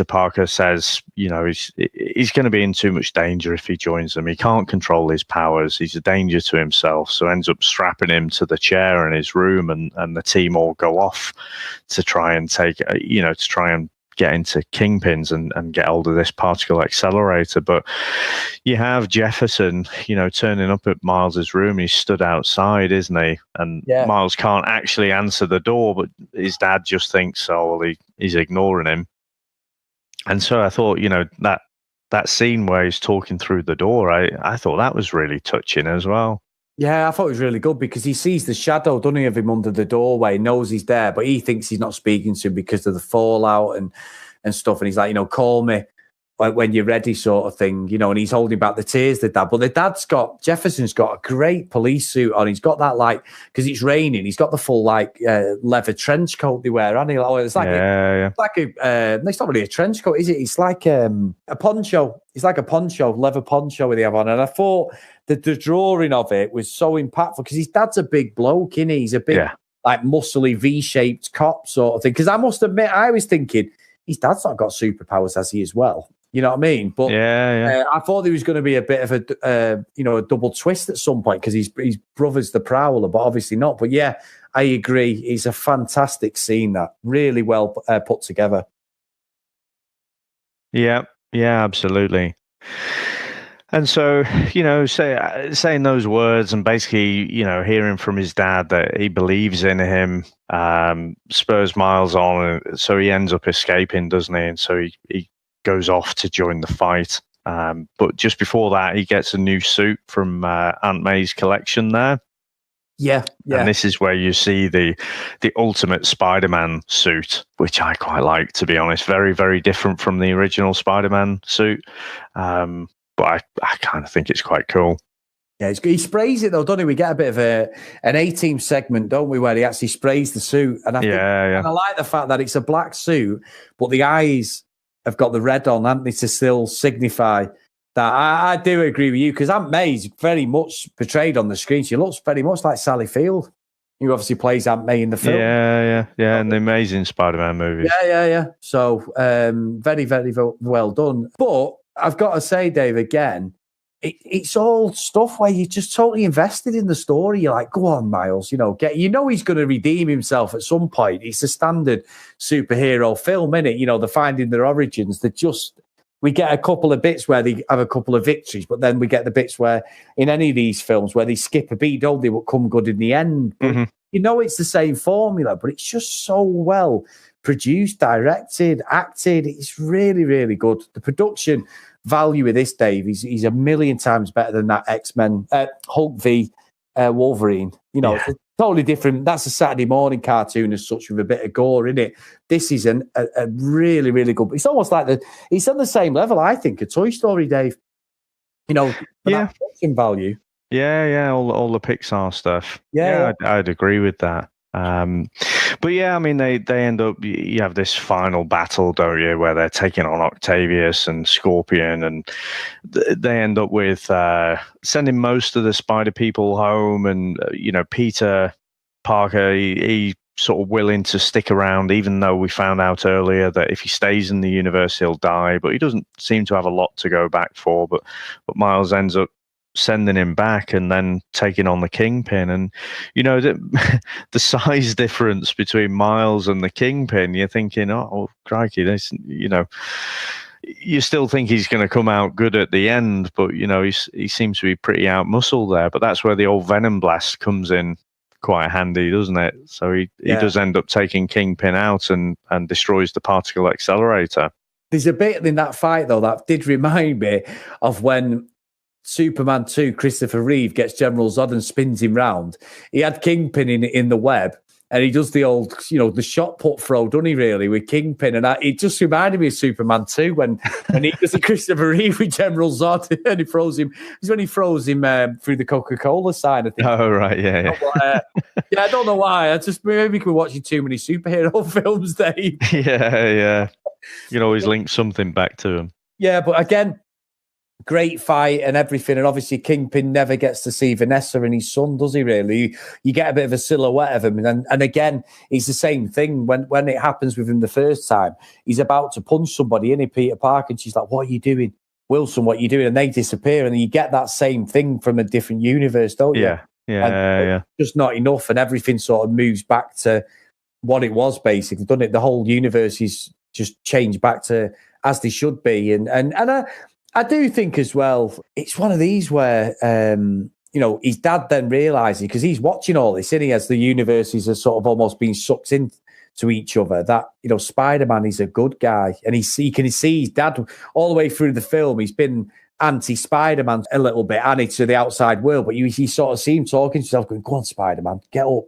Parker says, he's going to be in too much danger if he joins them. He can't control his powers. He's a danger to himself. So ends up strapping him to the chair in his room, and the team all go off to try and get into Kingpins and get hold of this particle accelerator. But you have Jefferson, turning up at Miles's room. He's stood outside, isn't he? And Miles can't actually answer the door, but his dad just thinks, he's ignoring him. And so I thought, that scene where he's talking through the door, I thought that was really touching as well. Yeah, I thought it was really good because he sees the shadow, doesn't he, of him under the doorway, knows he's there, but he thinks he's not speaking to him because of the fallout and stuff. And he's like, call me when you're ready, sort of thing, and he's holding back the tears, the dad. But the dad's Jefferson's got a great police suit on. He's got that, because it's raining, he's got the full, leather trench coat they wear, hasn't he? It's like, it's not really a trench coat, is it? It's like a poncho. It's like a poncho, leather poncho they have on. And I thought that the drawing of it was so impactful because his dad's a big bloke, isn't he? He's a big, muscly, V-shaped cop sort of thing. Because I must admit, I was thinking, his dad's not got superpowers, has he, as well? You know what I mean? But I thought there was going to be a bit of a double twist at some point because his brother's the Prowler, but obviously not. But yeah, I agree. It's a fantastic scene, that really well put together. Yeah, absolutely. And so, saying those words and basically, hearing from his dad that he believes in him, spurs Miles on. So he ends up escaping, doesn't he? And so he goes off to join the fight. But just before that, he gets a new suit from Aunt May's collection there. Yeah. And this is where you see the ultimate Spider-Man suit, which I quite like, to be honest. Very, very different from the original Spider-Man suit. But I kind of think it's quite cool. Yeah, he sprays it though, doesn't he? We get a bit of an A-team segment, don't we, where he actually sprays the suit. And I like the fact that it's a black suit, but the eyes have got the red on, haven't they, to still signify that. I do agree with you, because Aunt May's very much portrayed on the screen. She looks very much like Sally Field, who obviously plays Aunt May in the film. Yeah, and the Amazing Spider-Man movies. Yeah. So very, very well done. But I've got to say, Dave, again, it's all stuff where you're just totally invested in the story. You're like, go on, Miles, he's going to redeem himself at some point. It's a standard superhero film, innit? They're finding their origins. We get a couple of bits where they have a couple of victories, but then we get the bits where, in any of these films, where they skip a beat, don't they, but come good in the end. But, it's the same formula, but it's just so well produced, directed, acted. It's really, really good. The production value of this, Dave, he's a million times better than that X-Men Hulk v Wolverine. It's a totally different. That's a Saturday morning cartoon as such, with a bit of gore in it. This is a really, really good. It's almost like it's on the same level, I think, a Toy Story, Dave. That production value. Yeah, all the Pixar stuff. Yeah, I'd agree with that. But yeah, I mean, they end up, you have this final battle, don't you, where they're taking on Octavius and Scorpion, and they end up with sending most of the Spider people home, and Peter Parker, he sort of willing to stick around, even though we found out earlier that if he stays in the universe he'll die, but he doesn't seem to have a lot to go back for. But Miles ends up sending him back and then taking on the Kingpin. And the size difference between Miles and the Kingpin, you're thinking, oh crikey, this, you still think he's going to come out good at the end, but he seems to be pretty out-muscled there. But that's where the old Venom Blast comes in quite handy, doesn't it? So he does end up taking Kingpin out and destroys the particle accelerator. There's a bit in that fight though that did remind me of when Superman 2, Christopher Reeve gets General Zod and spins him round. He had Kingpin in the web, and he does the old, the shot put throw, doesn't he, really, with Kingpin? And it just reminded me of Superman 2 when he does a Christopher Reeve with General Zod, and he throws him. It's when he throws him through the Coca-Cola sign, I think. Oh, right, yeah. I don't know why. Maybe we're watching too many superhero films, Dave. Yeah. You can always link something back to him. Yeah, but again, great fight and everything, and obviously Kingpin never gets to see Vanessa and his son, does he, really? You get a bit of a silhouette of him, and again, it's the same thing when it happens with him the first time. He's about to punch somebody, innit, Peter Parker, and she's like, what are you doing? Wilson, what are you doing? And they disappear, and you get that same thing from a different universe, don't you? Yeah. Just not enough, and everything sort of moves back to what it was, basically, doesn't it? The whole universe is just change back to as they should be. And I do think as well, it's one of these where, his dad then realizes, because he's watching all this, and he as the universes are sort of almost being sucked into each other, that, Spider-Man is a good guy. And he can see his dad all the way through the film. He's been anti-Spider-Man a little bit, and to the outside world, but you sort of see him talking to himself, going, go on, Spider-Man, get up,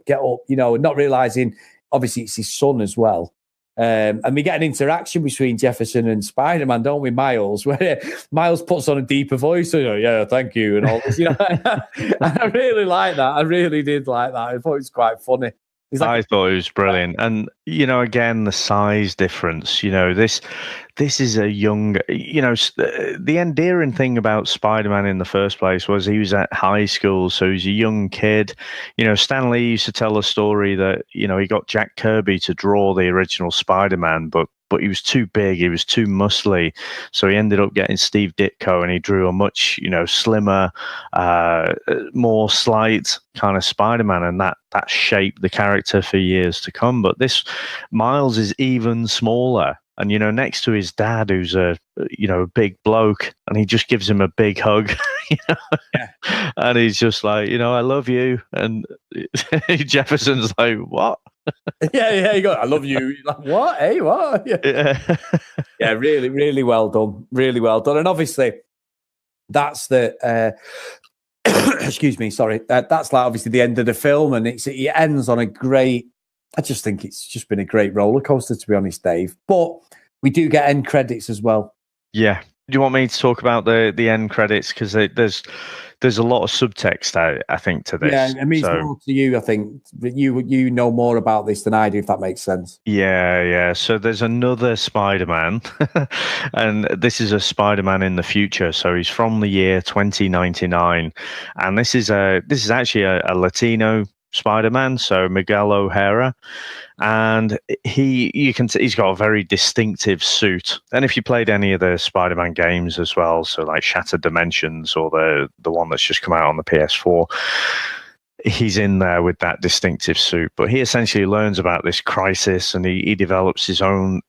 and not realizing, obviously, it's his son as well. And we get an interaction between Jefferson and Spider-Man, don't we, Miles, where Miles puts on a deeper voice, yeah, thank you, and all this, And I really like that. I really did like that. I thought it was quite funny. I thought it was brilliant. And, again, the size difference, this is a young, the endearing thing about Spider-Man in the first place was he was at high school. So he's a young kid. Stan Lee used to tell a story that, he got Jack Kirby to draw the original Spider-Man, but he was too big, he was too muscly. So he ended up getting Steve Ditko, and he drew a much, slimmer, more slight kind of Spider-Man, and that shaped the character for years to come. But this Miles is even smaller. And, next to his dad, who's a big bloke, and he just gives him a big hug, Yeah. And he's just like, I love you. And Jefferson's like, what? Yeah, you go, I love you. You're like, what? Hey, what? Yeah, really, really well done. Really well done. And obviously, that's the, excuse me, sorry. That's like obviously the end of the film, and it ends on a great, I just think it's just been a great roller coaster, to be honest, Dave. But we do get end credits as well. Yeah. Do you want me to talk about the end credits? Because there's a lot of subtext, I think, to this. Yeah, it means more to you, I think. You know more about this than I do, if that makes sense. Yeah. So there's another Spider-Man, and this is a Spider-Man in the future. So he's from the year 2099, and this is actually a Latino Spider-Man, so Miguel O'Hara, and he's got a very distinctive suit. And if you played any of the Spider-Man games as well, so like Shattered Dimensions or the one that's just come out on the PS4, he's in there with that distinctive suit. But he essentially learns about this crisis, and he develops his own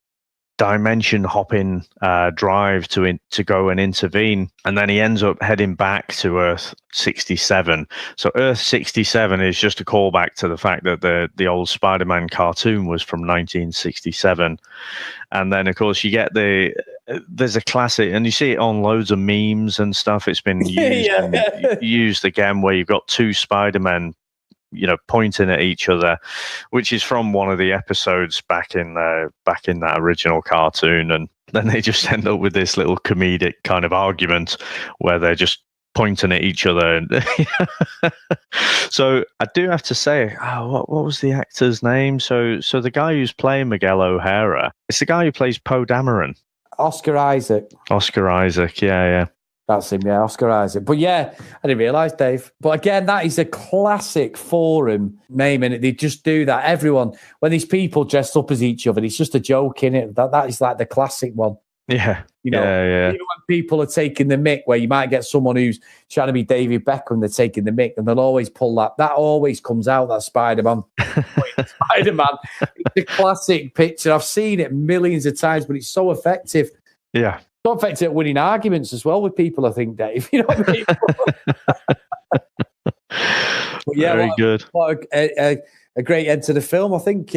dimension hopping drive to go and intervene, and then he ends up heading back to Earth 67. So Earth 67 is just a callback to the fact that the old Spider-Man cartoon was from 1967. And then of course you get there's a classic, and you see it on loads of memes and stuff. It's been used used again, where you've got two Spider-Men pointing at each other, which is from one of the episodes back in that original cartoon. And then they just end up with this little comedic kind of argument where they're just pointing at each other. So I do have to say, what was the actor's name? So the guy who's playing Miguel O'Hara, it's the guy who plays Poe Dameron. Oscar Isaac, yeah. That's him, yeah, Oscar Isaac. But yeah, I didn't realise, Dave. But again, that is a classic forum name, and they just do that. Everyone, when these people dressed up as each other, it's just a joke, innit? That is like the classic one. Yeah. Even when people are taking the mick, where you might get someone who's trying to be David Beckham, they're taking the mick, and they'll always pull that. That always comes out, that Spider-Man. Spider-Man. It's a classic picture. I've seen it millions of times, but it's so effective. Yeah. So effective at winning arguments as well with people, I think, Dave. You know what I mean? But yeah, very good. What a great end to the film. I think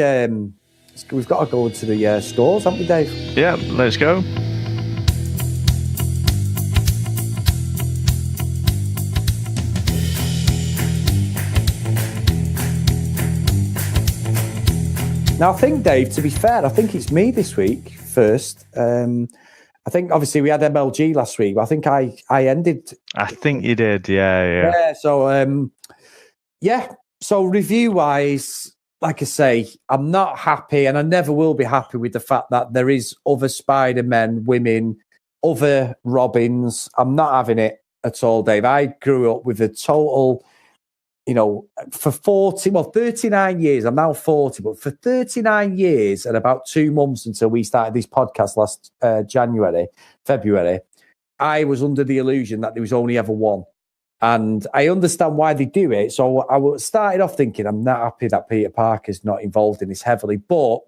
we've got to go into the scores, haven't we, Dave? Yeah, let's go. Now, I think, Dave, to be fair, I think it's me this week first. I think obviously we had MLG last week, but I think I ended. I think you did, yeah. So So review wise, like I say, I'm not happy, and I never will be happy with the fact that there is other Spider-Men, women, other Robins. I'm not having it at all, Dave. I grew up with a total, for 39 years. I'm now 40, but for 39 years and about 2 months until we started this podcast last February, I was under the illusion that there was only ever one. And I understand why they do it. So I started off thinking, I'm not happy that Peter Parker's not involved in this heavily, but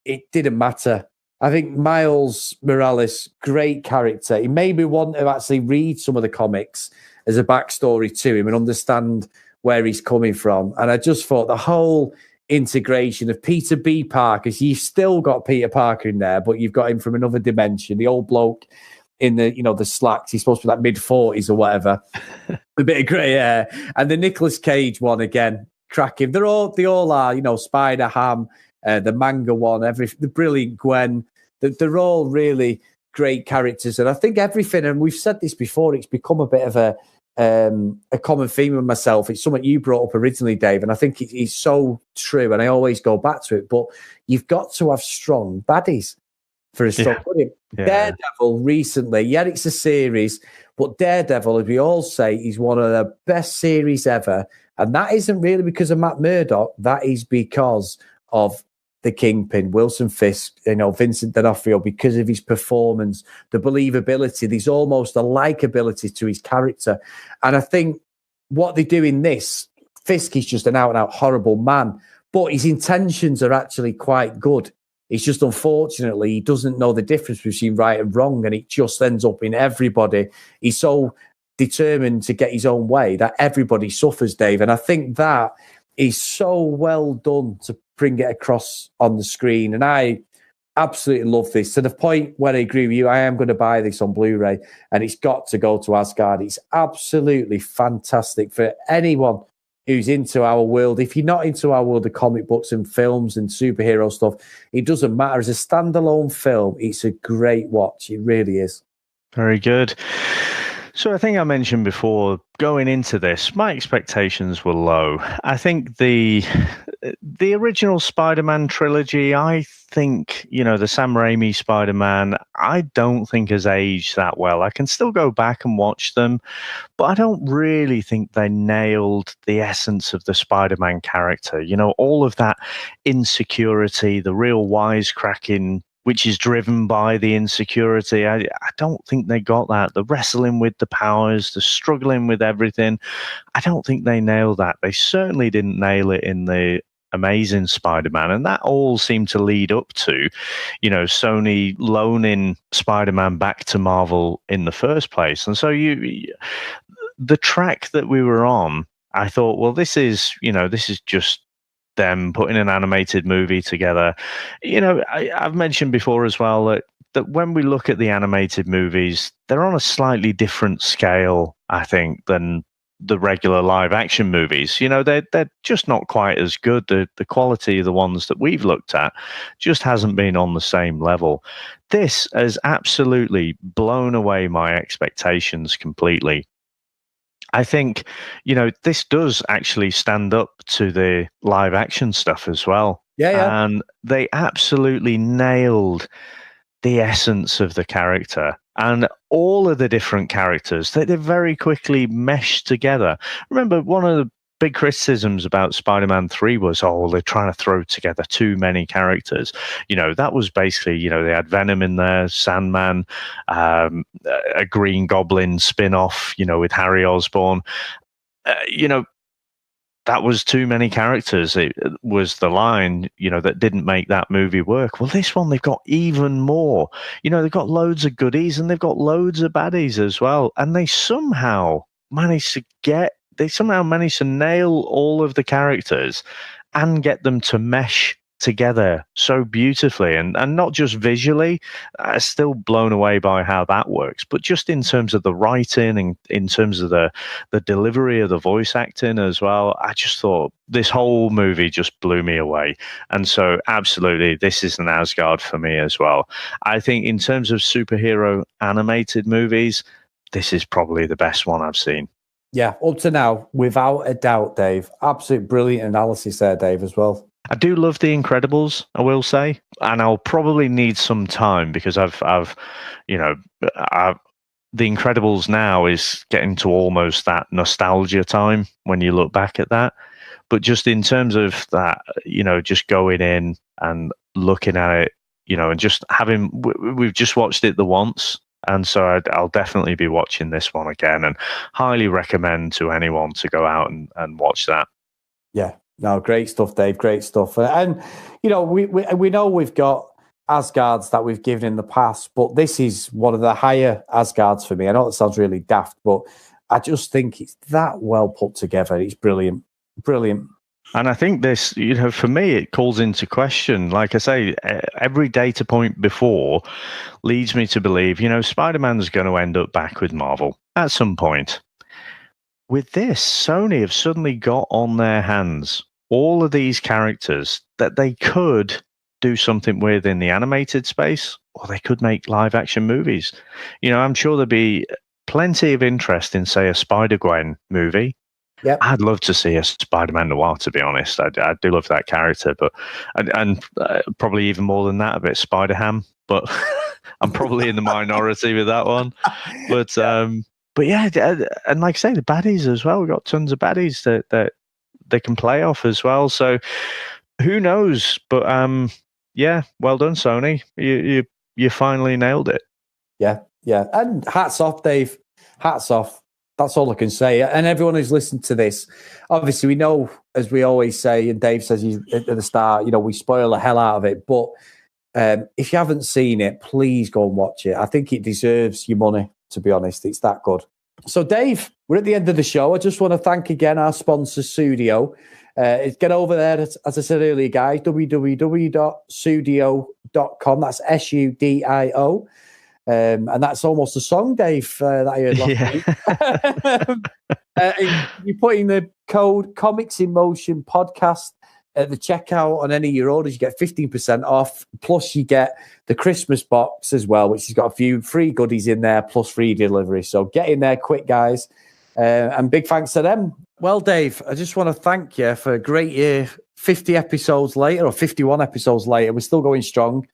it didn't matter. I think Miles Morales, great character. He made me want to actually read some of the comics as a backstory to him and understand where he's coming from. And I just thought the whole integration of Peter B. Parker, you've still got Peter Parker in there, but you've got him from another dimension. The old bloke in the, the slacks, he's supposed to be like mid-40s or whatever. A bit of grey hair. And the Nicolas Cage one again, cracking. They all are, Spider-Ham, the manga one, the brilliant Gwen. They're all really great characters. And I think everything, and we've said this before, it's become a bit of a common theme with myself. It's something you brought up originally, Dave, and I think it's so true, and I always go back to it. But you've got to have strong baddies for a strong buddy. Yeah. Daredevil recently, it's a series, but Daredevil, as we all say, is one of the best series ever. And that isn't really because of Matt Murdock. That is because of the Kingpin, Wilson Fisk, Vincent D'Onofrio, because of his performance, the believability. There's almost a likability to his character. And I think what they do in this, Fisk is just an out-and-out horrible man, but his intentions are actually quite good. It's just, unfortunately, he doesn't know the difference between right and wrong, and it just ends up in everybody. He's so determined to get his own way that everybody suffers, Dave. And I think that is so well done to bring it across on the screen. And I absolutely love this, to the point where I agree with you. I am going to buy this on Blu-ray, and it's got to go to Asgard. It's absolutely fantastic for anyone who's into our world. If you're not into our world of comic books and films and superhero stuff, it doesn't matter. As a standalone film, it's a great watch. It really is. Very good. So I think I mentioned before, going into this, my expectations were low. I think the original Spider-Man trilogy, I think, the Sam Raimi Spider-Man, I don't think has aged that well. I can still go back and watch them, but I don't really think they nailed the essence of the Spider-Man character. All of that insecurity, the real wisecracking, which is driven by the insecurity. I don't think they got that. The wrestling with the powers, the struggling with everything. I don't think they nailed that. They certainly didn't nail it in the Amazing Spider-Man. And that all seemed to lead up to, Sony loaning Spider-Man back to Marvel in the first place. And so the track that we were on, I thought, well, this is just them putting an animated movie together. I've mentioned before as well that when we look at the animated movies, they're on a slightly different scale, I think, than the regular live action movies. They're just not quite as good. The quality of the ones that we've looked at just hasn't been on the same level. This has absolutely blown away my expectations completely. I think, this does actually stand up to the live action stuff as well. Yeah. And they absolutely nailed the essence of the character and all of the different characters that they very quickly meshed together. Remember, one of the big criticisms about Spider-Man 3 was, they're trying to throw together too many characters. That was basically, they had Venom in there, Sandman, a Green Goblin spin-off, with Harry Osborn. That was too many characters. It was the line, that didn't make that movie work. Well, this one, they've got even more. They've got loads of goodies and they've got loads of baddies as well. And they somehow managed to nail all of the characters and get them to mesh together so beautifully, and not just visually. I'm still blown away by how that works, but just in terms of the writing and in terms of the delivery of the voice acting as well. I just thought this whole movie just blew me away. And so absolutely, this is an Asgard for me as well. I think in terms of superhero animated movies, this is probably the best one I've seen. Yeah, up to now, without a doubt, Dave. Absolute brilliant analysis there, Dave, as well. I do love The Incredibles, I will say, and I'll probably need some time because The Incredibles now is getting to almost that nostalgia time when you look back at that. But just in terms of that, just going in and looking at it, and just we've just watched it the once. And so I'll definitely be watching this one again and highly recommend to anyone to go out and watch that. Yeah, no, great stuff, Dave. Great stuff. And, we know we've got Asgards that we've given in the past, but this is one of the higher Asgards for me. I know that sounds really daft, but I just think it's that well put together. It's brilliant. Brilliant. And I think this, for me, it calls into question, like I say, every data point before leads me to believe, Spider-Man's going to end up back with Marvel at some point. With this, Sony have suddenly got on their hands all of these characters that they could do something with in the animated space, or they could make live action movies. I'm sure there'd be plenty of interest in, say, a Spider-Gwen movie. Yep. I'd love to see a Spider-Man noir, to be honest. I do love that character, but and probably even more than that, a bit Spider-Ham. But I'm probably in the minority with that one. But yeah, and like I say, the baddies as well. We've got tons of baddies that they can play off as well. So who knows? But yeah, well done, Sony. You finally nailed it. Yeah, and hats off, Dave. Hats off. That's all I can say. And everyone who's listened to this, obviously we know, as we always say, and Dave says at the start, we spoil the hell out of it. But if you haven't seen it, please go and watch it. I think it deserves your money, to be honest. It's that good. So, Dave, we're at the end of the show. I just want to thank again our sponsor, Sudio. Get over there, as I said earlier, guys, www.sudio.com. That's SUDIO. And that's almost a song, Dave, that I heard last week. You put in the code Comics in Motion Podcast at the checkout on any of your orders, you get 15% off. Plus, you get the Christmas box as well, which has got a few free goodies in there, plus free delivery. So get in there quick, guys. And big thanks to them. Well, Dave, I just want to thank you for a great year. 50 episodes later, or 51 episodes later, we're still going strong.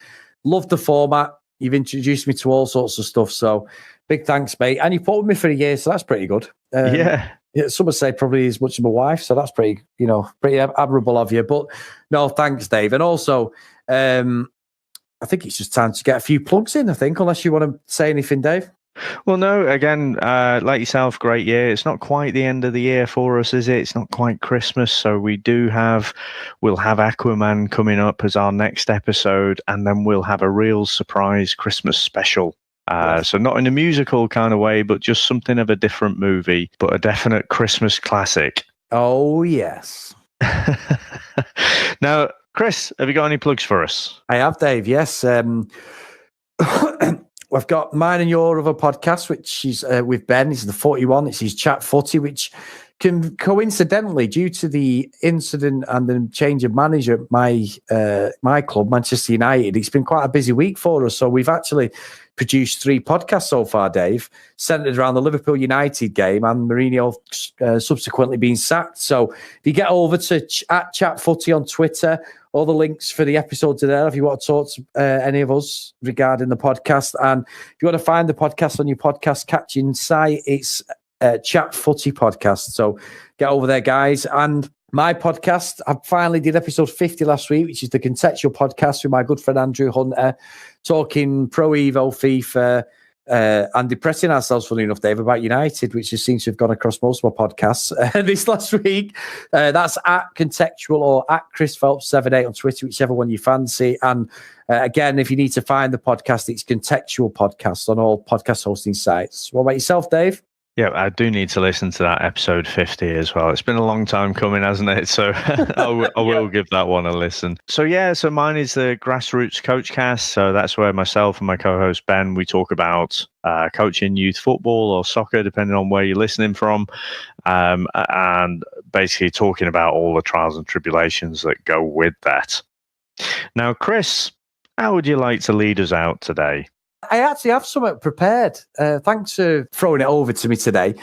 Love the format. You've introduced me to all sorts of stuff, so big thanks, mate. And you put with me for a year, so that's pretty good. Yeah. Some would say probably as much as my wife, so that's pretty admirable of you. But no, thanks, Dave. And also, I think it's just time to get a few plugs in, I think, unless you want to say anything, Dave. Well, no, again, like yourself, great year. It's not quite the end of the year for us, is it? It's not quite Christmas. So we'll have Aquaman coming up as our next episode, and then we'll have a real surprise Christmas special. Yes. So not in a musical kind of way, but just something of a different movie, but a definite Christmas classic. Oh, yes. Now, Chris, have you got any plugs for us? I have, Dave, yes. We've got mine and your other podcast, which is with Ben. It's the 41. It's his Chat Footy, which can coincidentally, due to the incident and the change of manager at my club, Manchester United, it's been quite a busy week for us. So we've actually produced 3 podcasts so far, Dave, centered around the Liverpool United game and Mourinho subsequently being sacked. So if you get over to at Chat Footy on Twitter, all the links for the episodes are there if you want to talk to any of us regarding the podcast. And if you want to find the podcast on your podcast catching site, it's Chat Footy Podcast. So get over there, guys. And my podcast, I finally did episode 50 last week, which is the Contextual Podcast with my good friend Andrew Hunter, talking Pro Evo, FIFA, and depressing ourselves, funny enough, Dave, about United, which just seems to have gone across most of my podcasts this last week. That's at Contextual or at Chris Phelps 78 on Twitter, whichever one you fancy. And again, if you need to find the podcast, it's Contextual Podcast on all podcast hosting sites. What about yourself, Dave? Yeah, I do need to listen to that episode 50 as well. It's been a long time coming, hasn't it? So I will give that one a listen. So so mine is the Grassroots Coachcast. So that's where myself and my co-host Ben, we talk about coaching youth football or soccer, depending on where you're listening from, and basically talking about all the trials and tribulations that go with that. Now, Chris, how would you like to lead us out today? I actually have something prepared. Thanks for throwing it over to me today.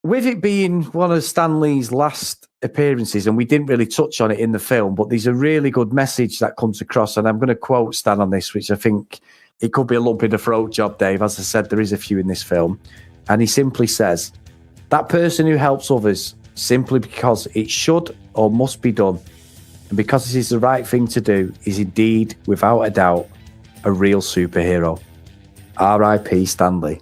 With it being one of Stan Lee's last appearances, and we didn't really touch on it in the film, but there's a really good message that comes across, and I'm going to quote Stan on this, which I think it could be a lump in the throat job, Dave. As I said, there is a few in this film. And he simply says, that person who helps others simply because it should or must be done, and because it is the right thing to do, is indeed, without a doubt, a real superhero. R.I.P. Stan Lee.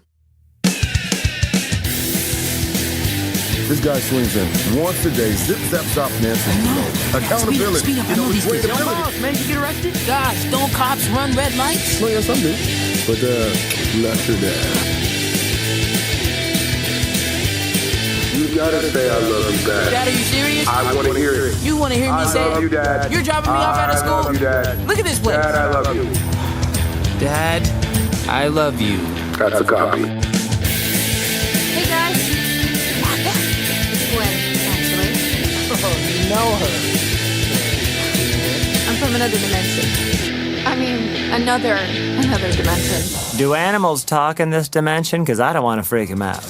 This guy swings in once a day, zip, zap, zop, Nancy. Accountability. Speed up, I know these things. Relatability. Man, you get arrested? Gosh, don't cops run red lights? No, yes, some do. But, not your dad. You gotta say I love you, Dad. Dad, are you serious? I want to hear it. You want to hear me say love it? you, Dad. You're dropping me off out of school? I love you, Dad. Look at this place. Dad, I love you. Dad, I love you. That's a copy. Hey guys. It's Gwen, actually. Oh, you know her. I'm from another dimension. I mean, another dimension. Do animals talk in this dimension? Because I don't want to freak them out.